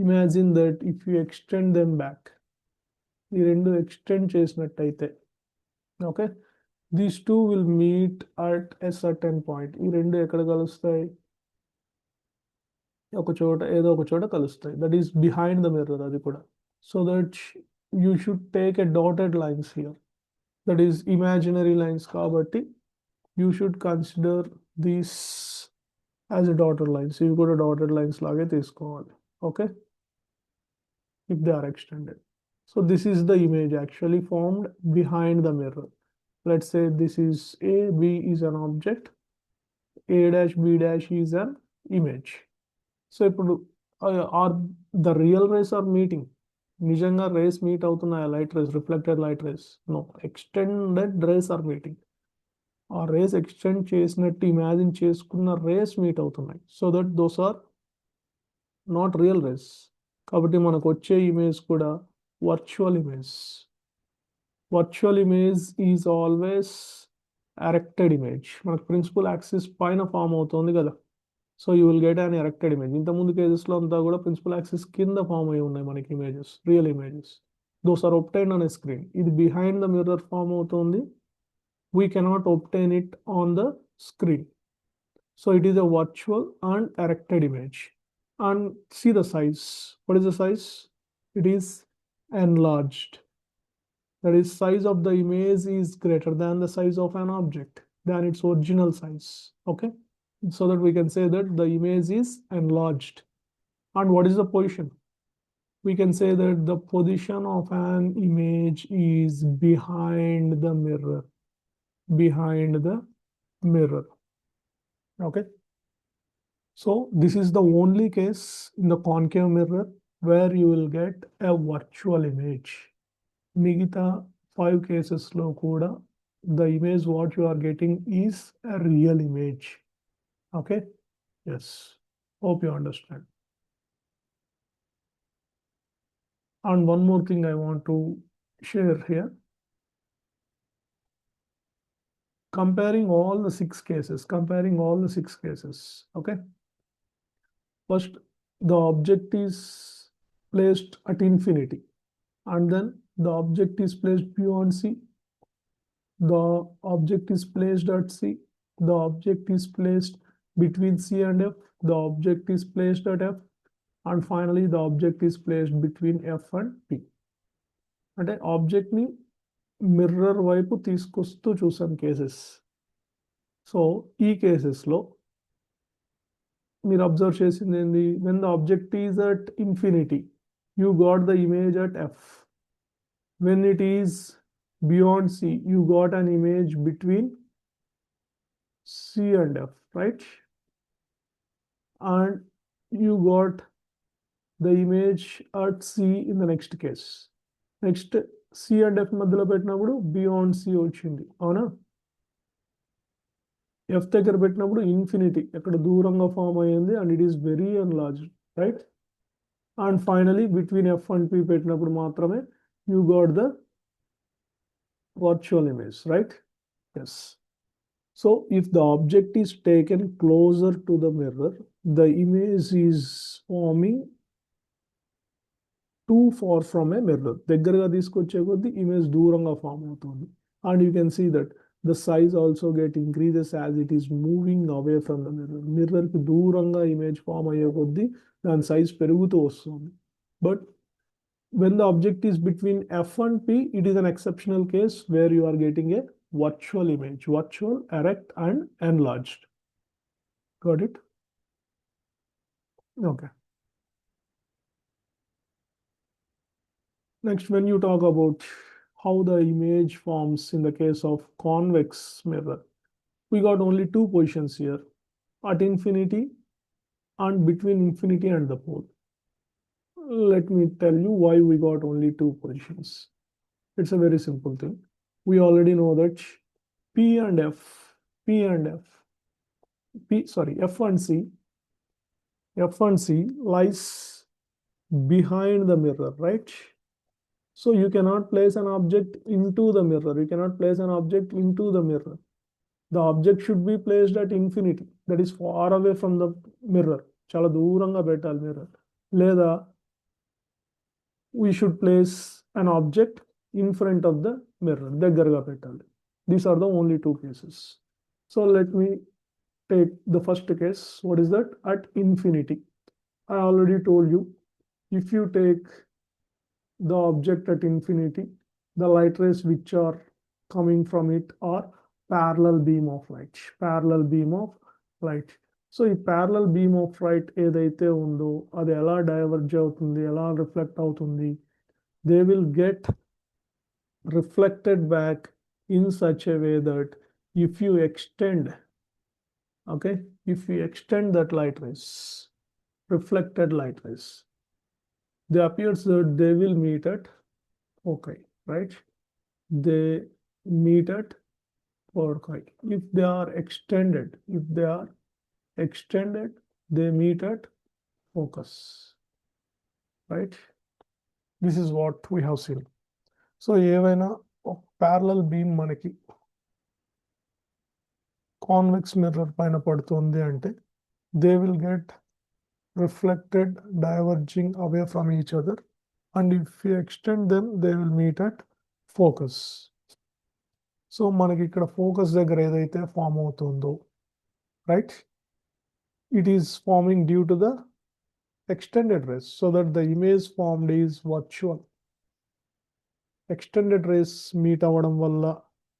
Imagine that if you extend them back, ఈ రెండు ఎక్స్టెండ్ చేసినట్టయితే, okay, these two will meet at a certain point. ఈ రెండు ఎక్కడ కలుస్తాయి? ఒక చోట, ఏదో ఒక చోట కలుస్తాయి. That is behind the mirror, అది కూడా. So that you should take a dotted lines here, that is imaginary lines కాబట్టి you should consider these as a dotted lines. ఇవి కూడా డాటెడ్ లైన్స్ లాగే తీసుకోవాలి, okay, if they are extended. So this is the image actually formed behind the mirror. Let's say this is A, B is an object, A dash B dash is an image. So ఇప్పుడు are the real rays are meeting? నిజంగా rays meet అవుతున్నాయా? Light rays, reflected light rays? No, extended rays are meeting. ఆ rays extend చేసినట్టు imagine చేసుకున్న rays meet అవుతున్నాయి. So that those are not real rays. కాబట్టి మనకు వచ్చే ఇమేజ్ కూడా virtual image. Virtual image is always erected image. మనకు principal axis పైన ఫామ్ అవుతుంది కదా, so you will get an erected image. ఇంతకుముందు కేసెస్లో అంతా కూడా ప్రిన్సిపల్ యాక్సిస్ కింద ఫామ్ అయి ఉన్నాయి మనకి images, real images. Those are obtained on a screen. ఇది బిహైండ్ ద మిర్రర్ ఫామ్ అవుతుంది. We cannot obtain it on the screen. So it is a virtual and erected image. and see the size. What is the size? It is enlarged. That is, size of the image is greater than the size of an object, than its original size. Okay, so that we can say that the image is enlarged. And what is the position? We can say that the position of an image is behind the mirror. Behind the mirror. Okay. So this is the only case in the concave mirror where you will get a virtual image. మిగతా 5 cases లో కూడా the image what you are getting is a real image. Okay. Yes. Hope you understand. And one more thing I want to share here. Comparing all the 6 cases. Okay. First, the object is placed at infinity, and then the object is placed beyond C. The object is placed at C. The object is placed between C and F. The object is placed at F. And finally, the object is placed between F and P. అంటే object ని mirror వైపు తీసుకొస్తూ చూసాం cases. So ఈ cases లో మీరు observe చేసింది ఏంది? When the object is at infinity, you got the image at F. When it is beyond C, you got an image between C and F, right? And you got the image at C in the next case. Next C and F మధ్యలో పెట్టినప్పుడు beyond C వచ్చింది, అవునా? F దగ్గర పెట్టినప్పుడు infinity, ఎక్కడ దూరంగా form అయ్యింది, and it is very enlarge, right? And finally between F and P పెట్టినప్పుడు మాత్రమే you got the virtual image, right? Yes. So if the object is taken closer to the mirror, the image is forming too far from a mirror. దగ్గరగా తీసుకొచ్చే కొద్దీ image దూరంగా form అవుతుంది. And you can see that the size also get increases as it is moving away from the mirror. Mirror కి దూరంగా image form అయ్యే కొద్దీ దాని సైజ్ పెరుగుతూ వస్తుంది. But when the object is between F and P, it is an exceptional case where you are getting a virtual image, virtual, erect, and enlarged. Got it? Okay. Next, when you talk about how the image forms in the case of convex mirror, we got only 2 positions here, at infinity and between infinity and the pole. Let me tell you why we got only 2 positions. It's a very simple thing. We already know that F and C lies behind the mirror, right? So you cannot place an object into the mirror. The object should be placed at infinity, that is far away from the mirror. Chala duranga petali mirror. Leda we should place an object in front of the mirror. దగ్గరగా పెట్టాలి. These are the only 2 cases. So let me take the first case. What is that? At infinity. I already told you, if you take the object at infinity, the light rays which are coming from it are parallel beam of light. So ఈ parallel beam of light ఏదైతే ఉందో అది ఎలా diverge అవుతుంది, ఎలా reflect అవుతుంది? They will get reflected back in such a way that if you extend that light rays, reflected light rays, they appears that they will meet at foci, right? They meet at foci. If they are extended, they meet at focus, right? This is what we have seen. So ఏవైనా parallel beam మనకి convex mirror పైన పడుతుంది అంటే they will get reflected diverging away from each other, and if we extend them they will meet at focus. So మనకి ఇక్కడ focus దగ్గర ఏదైతే form అవుతుందో, right, it is forming due to the extended rays, so that the image formed is virtual. Extended rays meet అవ్వడం వల్ల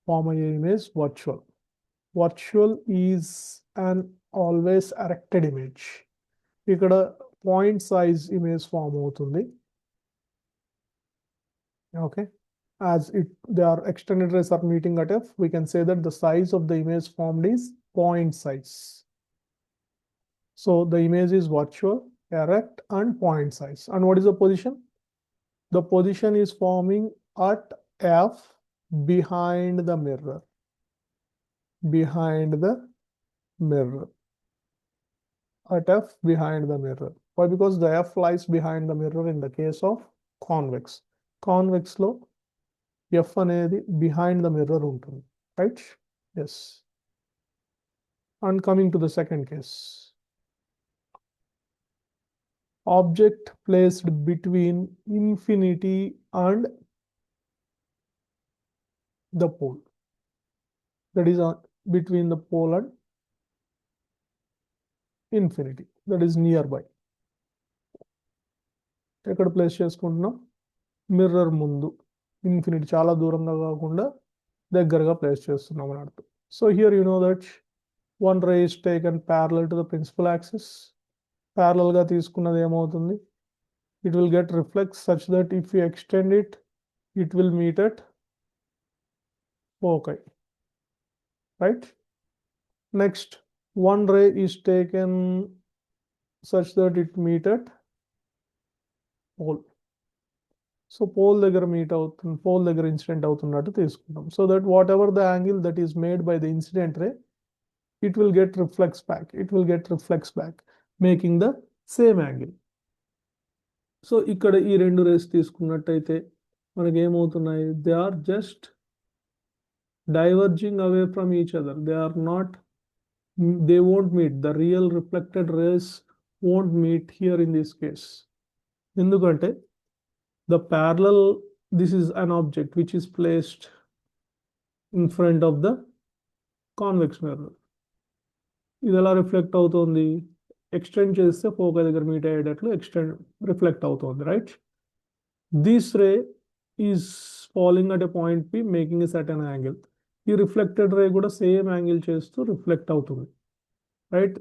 form అయ్యే image virtual. Virtual is an always erected image. ఇక్కడ point size image form అవుతుంది. Okay, as they are extended rays are meeting at F, we can say that the size of the image formed is point size. So the image is virtual, erect, and point size. And what is the position? The position is forming at F behind the mirror. Behind the mirror. At F behind the mirror. Why? Because the F lies behind the mirror in the case of convex. Convex లో F అనేది behind the mirror ఉంటుంది. Right? Yes. And coming to the second case. Object placed between infinity and the pole. That is between the pole and infinity. That is nearby. ఎక్కడ place చేసుకుంటున్నాం? Mirror ముందు. Infinity చాలా దూరంగా కాకుండా దగ్గరగా place చేస్తున్నాం అని అర్థం. So here you know that one ray is taken parallel to the principal axis. Parallel గా తీసుకున్నది ఏమవుతుంది? It will get reflex such that if you extend it, it will meet at foci. Right? Next, one ray is taken such that it meet at pole. So pole దగ్గర meet అవుతుంది, pole దగ్గర incident అవుతున్నట్టు తీసుకుంటాం. So that whatever the angle that is made by the incident ray, it will get reflex back. It will get reflex back, making the same angle. So ఇక్కడ ఈ రెండు rays తీసుకున్నట్టయితే మనకి ఏమవుతున్నాయి? They are just diverging away from each other. They are not, they won't meet. The real reflected rays won't meet here in this case. ఎందుకంటే the parallel, this is an object which is placed in front of the convex mirror. ఇది ఎలా reflect అవుతుంది? Extend చేస్తే focus దగ్గర meet అయ్యేటట్లు extend reflect అవుతుంది. Right? This ray is following at a point P, making a certain angle. ఈ reflected ray కూడా same angle చేస్తూ రిఫ్లెక్ట్ అవుతుంది. రైట్?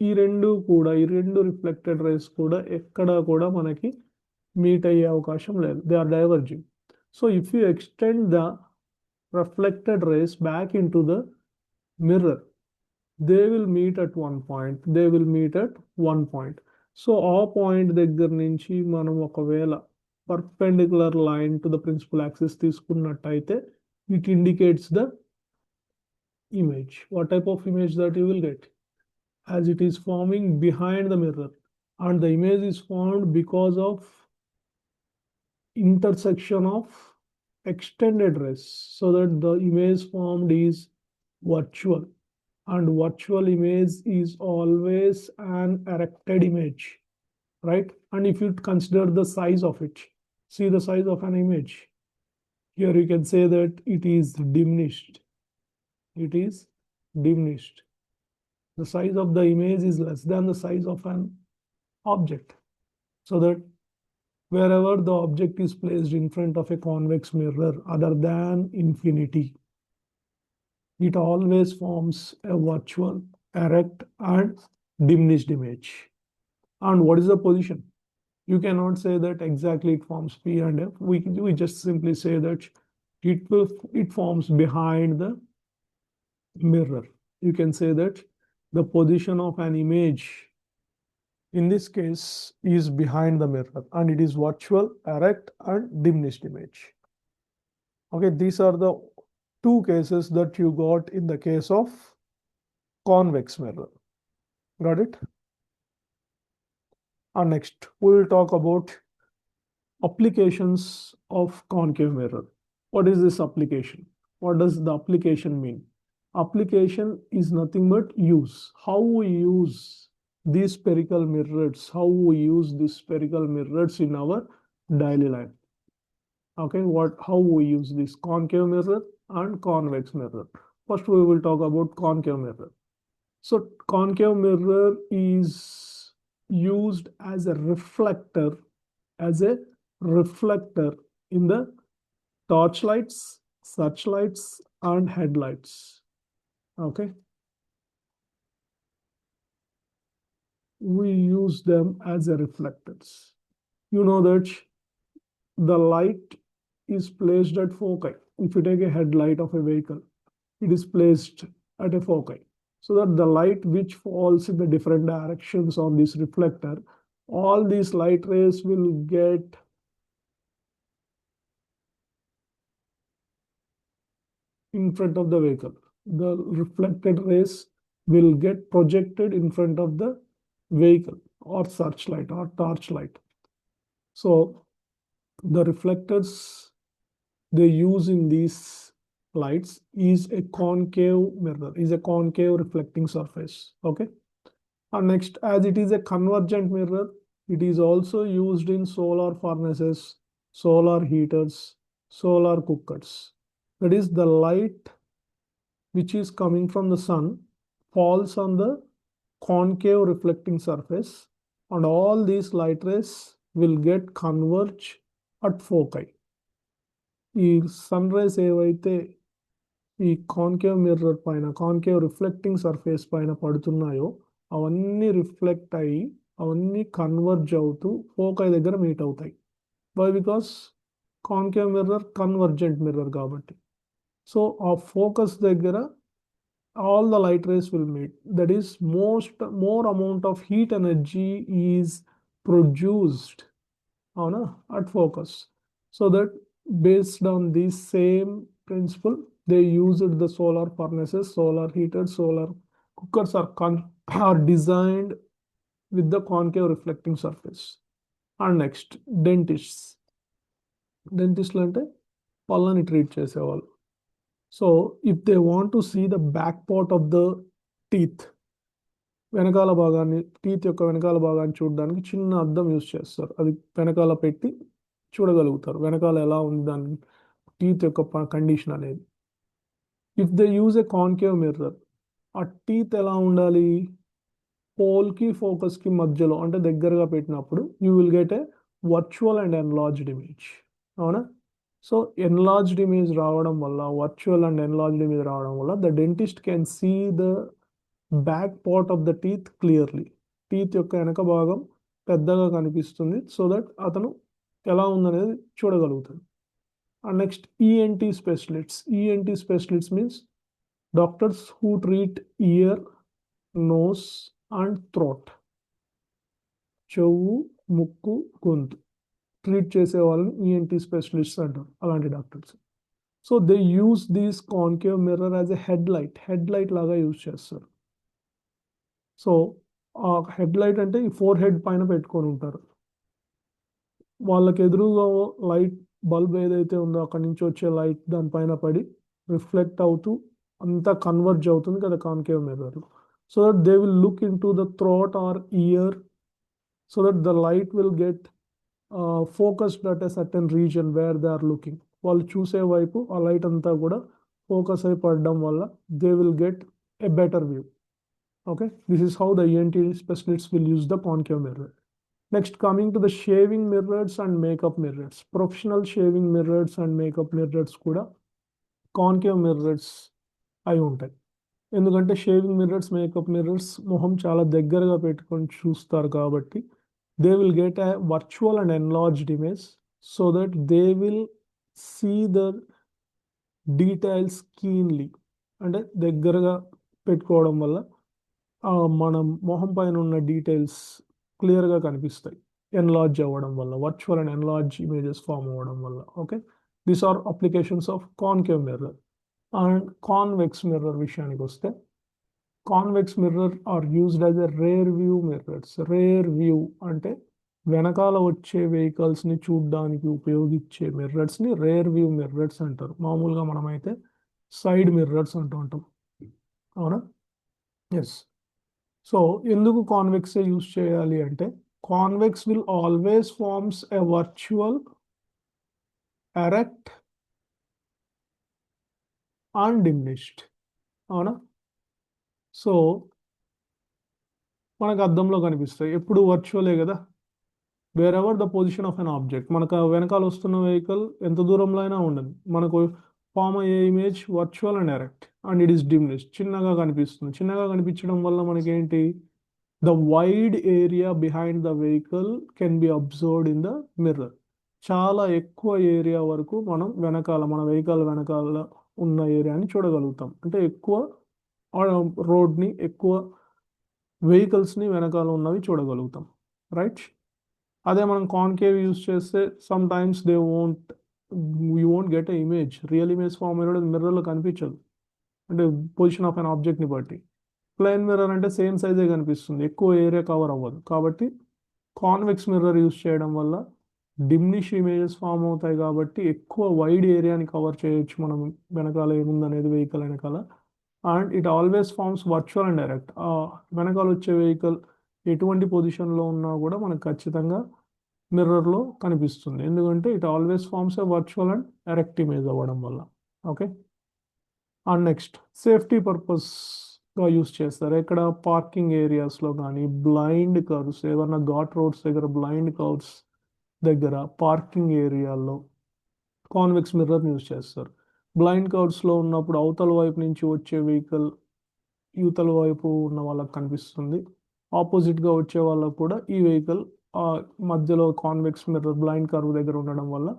ఈ రెండు రిఫ్లెక్టెడ్ రేస్ కూడా ఎక్కడా కూడా మనకి మీట్ అయ్యే అవకాశం లేదు. They are diverging. So if you extend the reflected rays back in to the mirror, they will meet at one point. They will meet at one point. So ఆ point దగ్గర నుంచి మనం ఒకవేళ perpendicular line to the principal axis తీసుకున్నట్టయితే it indicates the image. What type of image that you will get? As it is forming behind the mirror, and the image is formed because of intersection of extended rays, so that the image formed is virtual. And virtual image is always an erected image, right? And if you consider the size of it, see the size of an image. Here you can say that it is diminished. It is diminished. The size of the image is less than the size of an object. So that wherever the object is placed in front of a convex mirror other than infinity, it always forms a virtual, erect, and diminished image. And what is the position? You cannot say that exactly it forms P and F. We just simply say that it forms behind the mirror. You can say that the position of an image in this case is behind the mirror, and it is virtual, erect, and diminished image. Okay, these are the two cases that you got in the case of convex mirror. Got it? And next, we will talk about applications of concave mirror. What is this application? What does the application mean? Application is nothing but use. How we use these spherical mirrors, how we use these spherical mirrors in our daily life. Okay, how we use this concave mirror and convex mirror. First, we will talk about concave mirror. So concave mirror is used as a reflector in the torchlights, searchlights, and headlights. Okay. We use them as a reflectors. You know that the light is placed at foci. If you take a headlight of a vehicle, it is placed at a foci. So that the light which falls in the different directions on this reflector, all these light rays will get in front of the vehicle. The reflected rays will get projected in front of the vehicle or searchlight or torchlight. So the reflectors they use in these lights is a concave mirror, is a concave reflecting surface. Okay. And next, as it is a convergent mirror, it is also used in solar furnaces, solar heaters, solar cookers. That is, the light which is coming from the sun falls on the concave reflecting surface, and all these light rays will get converge at foci. ఈ sun rice ఏవైతే ఈ concave mirror పైన concave reflecting surface పైన పడుతున్నాయో అవన్నీ reflect అయ్యి అవన్నీ converge అవుతూ foci దగ్గర మీట్ అవుతాయి. Why? Because concave mirror convergent mirror కాబట్టి. సో ఆ ఫోకస్ దగ్గర all the light rays will meet. That is, more amount of heat energy is produced at focus. So that based on this same principle, they used the solar furnaces, solar heaters, solar cookers are designed with the concave reflecting surface. And next, dentists అంటే పళ్ళని treat చేసేవాళ్ళు. So if they want to see the back part of the teeth, వెనకాల భాగాన్ని teeth యొక్క వెనకాల భాగాన్ని చూడడానికి చిన్న అద్దం యూజ్ చేస్తారు. అది వెనకాల పెట్టి చూడగలుగుతారు వెనకాల ఎలా ఉంది దాని టీత్ యొక్క కండిషన్ అనేది. If they use a concave mirror, ఆ టీత్ ఎలా ఉండాలి? పోల్కి ఫోకస్కి మధ్యలో అంటే దగ్గరగా పెట్టినప్పుడు you will get a virtual and enlarged image. అవునా? సో ఎన్లార్జ్డ్ ఇమేజ్ రావడం వల్ల, వర్చువల్ అండ్ ఎన్లార్జ్డ్ ఇమేజ్ రావడం వల్ల the dentist can see the back part of the teeth clearly. Teeth యొక్క వెనక భాగం పెద్దగా కనిపిస్తుంది, సో దట్ అతను ఎలా ఉందనేది చూడగలుగుతాడు. And next, ENT specialists. ENT specialists means doctors who treat ear, nose and throat. చెవు, ముక్కు, గొంతు ట్రీట్ చేసే వాళ్ళని ఈఎన్టీ స్పెషలిస్ట్స్ అంటారు, అలాంటి doctors. So they use these concave mirror as a head light లాగా యూజ్ చేస్తారు. సో ఆ హెడ్ లైట్ అంటే ఈ ఫోర్ హెడ్ పైన పెట్టుకొని ఉంటారు. వాళ్ళకి ఎదురుగా లైట్ బల్బ్ ఏదైతే ఉందో అక్కడి నుంచి వచ్చే లైట్ దానిపైన పడి రిఫ్లెక్ట్ అవుతూ అంతా కన్వర్జ్ అవుతుంది కదా concave mirror. So that they will look in to the throat or ear, so that the light will get focused at a certain region where they are looking. వాళ్ళు చూసే వైపు ఆ లైట్ అంతా కూడా ఫోకస్ అయి పడడం వల్ల they will get a better view. Okay, this is how the ENT specialists will use the concave mirror. Next, coming to the shaving mirrors and makeup mirrors. Professional shaving mirrors and makeup mirrors kuda concave mirrors అయి ఉంటాయి. ఎందుకంటే shaving mirrors, makeup mirrors మొహం చాలా దగ్గరగా పెట్టుకొని చూస్తారు కాబట్టి they will get a virtual and enlarged image, so that they will see the details keenly. అంటే దగ్గరగా పెట్టుకోవడం వల్ల మనం మొహం పైన ఉన్న డీటెయిల్స్ క్లియర్గా కనిపిస్తాయి ఎన్లార్జ్ అవ్వడం వల్ల, virtual and enlarge images form అవ్వడం వల్ల. Okay, these are applications of concave mirror. And convex mirror విషయానికి వస్తే, convex mirror are used as a rear view mirrors. Rear view అంటే వెనకాల వచ్చే వెహికల్స్ని చూడడానికి ఉపయోగించే మిర్రర్స్ని రేర్ వ్యూ మిర్రర్స్ అంటారు. మామూలుగా మనమైతే సైడ్ మిర్రర్స్ అంటూ ఉంటాం. అవునా? ఎస్. సో ఎందుకు కాన్వెక్స్ యూజ్ చేయాలి అంటే, convex will always forms a virtual, erect and diminished. అవునా? సో మనకు అద్దంలో కనిపిస్తాయి. ఎప్పుడు వర్చువలే కదా. Wherever the position of an object, మనకు వెనకాల వస్తున్న వెహికల్ ఎంత దూరంలో అయినా ఉండదు, మనకు ఫామ్ అయ్యే image virtual and direct and it is diminished, చిన్నగా కనిపిస్తుంది. చిన్నగా కనిపించడం వల్ల మనకేంటి, the wide area behind the vehicle can be observed in the mirror. చాలా ఎక్కువ ఏరియా వరకు మనం వెనకాల, మన వెహికల్ వెనకాల ఉన్న ఏరియాని చూడగలుగుతాం. అంటే ఎక్కువ రోడ్ని, ఎక్కువ వెహికల్స్ని వెనకాల ఉన్నవి చూడగలుగుతాం, రైట్. అదే మనం కాన్కేవ్ యూస్ చేస్తే sometimes you won't get a image, real image form అయినప్పుడు మిర్రర్లో కనిపించదు, అంటే పొజిషన్ ఆఫ్ అన్ ఆబ్జెక్ట్ని బట్టి. ప్లెయిన్ మిర్రర్ అంటే సేమ్ సైజే కనిపిస్తుంది, ఎక్కువ ఏరియా కవర్ అవ్వదు. కాబట్టి కాన్వెక్స్ మిర్రర్ యూస్ చేయడం వల్ల డిమ్నిష్ ఇమేజెస్ ఫామ్ అవుతాయి, కాబట్టి ఎక్కువ వైడ్ ఏరియాని కవర్ చేయొచ్చు మనం, వెనకాల ఏముందనేది వెహికల్ వెనకాల. And it always forms virtual and direct. వెనకాల వచ్చే వెహికల్ ఎటువంటి పొజిషన్లో ఉన్నా కూడా మనకు ఖచ్చితంగా మిర్రర్లో కనిపిస్తుంది, ఎందుకంటే it always forms a virtual and direct image అవ్వడం వల్ల. ఓకే. అండ్ నెక్స్ట్ సేఫ్టీ పర్పస్గా యూస్ చేస్తారు. ఇక్కడ పార్కింగ్ ఏరియాస్లో కానీ, బ్లైండ్ కర్వ్స్, ఏదన్నా ఘాట్ రోడ్స్ దగ్గర, బ్లైండ్ కర్వ్స్ దగ్గర, పార్కింగ్ ఏరియాల్లో కాన్వెక్స్ మిర్రర్ యూస్ చేస్తారు. బ్లైండ్ కర్వ్స్లో ఉన్నప్పుడు అవతల వైపు నుంచి వచ్చే వెహికల్ యువతల వైపు ఉన్న వాళ్ళకి కనిపిస్తుంది, ఆపోజిట్గా వచ్చే వాళ్ళకు కూడా ఈ వెహికల్ మధ్యలో కాన్వెక్స్ మిర్రర్ బ్లైండ్ కర్వ్ దగ్గర ఉండడం వల్ల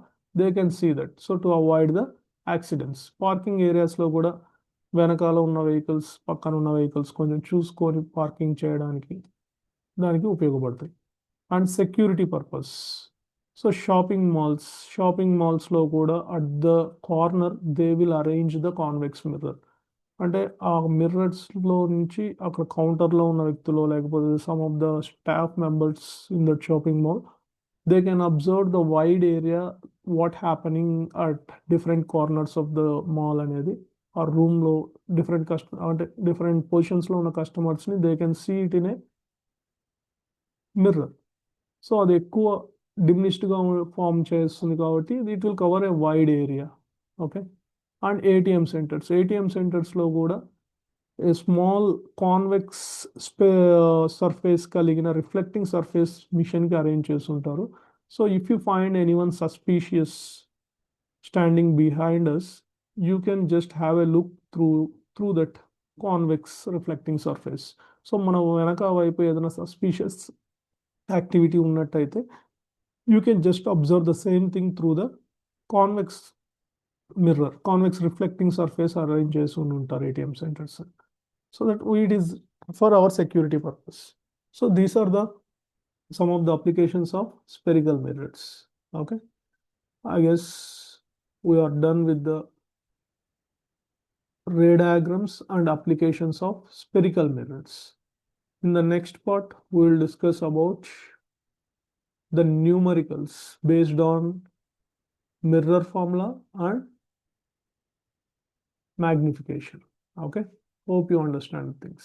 they can see that. So to avoid the accidents, parking ఏరియాస్లో కూడా వెనకాల ఉన్న వెహికల్స్, పక్కన ఉన్న వెహికల్స్ కొంచెం చూసుకొని పార్కింగ్ చేయడానికి దానికి ఉపయోగపడతాయి. And security purpose, so shopping మాల్స్లో కూడా at the corner they will arrange the convex mirror. అంటే ఆ మిర్రర్స్లో నుంచి అక్కడ కౌంటర్లో ఉన్న వ్యక్తులు, లేకపోతే some of the staff members in that shopping mall, they can observe the wide area what happening at different corners of the mall అనేది. ఆ రూమ్లో అంటే డిఫరెంట్ పొజిషన్స్లో ఉన్న కస్టమర్స్ని they can see it in a mirror. So అది ఎక్కువ డిమినిష్డ్గా form చేస్తుంది, కాబట్టి it will cover a wide area. Okay. And ATM సెంటర్స్లో కూడా ఏ స్మాల్ కాన్వెక్స్ సర్ఫేస్ కలిగిన రిఫ్లెక్టింగ్ సర్ఫేస్ మిషన్కి అరేంజ్ చేస్తుంటారు. So if you find anyone suspicious standing behind us, you can just have a look through that convex reflecting surface. So మనం వెనక వైపు ఏదైనా suspicious activity ఉన్నట్టయితే you can just observe the same thing through the convex mirror, convex reflecting surface arrange చేసి ఉంటారు ATM centres. So that it is for our security purpose. So these are the some of the applications of spherical mirrors. Okay, I guess we are done with the ray diagrams and applications of spherical mirrors. In the next part, we will discuss about the numericals based on mirror formula and magnification. Okay, hope you understand things.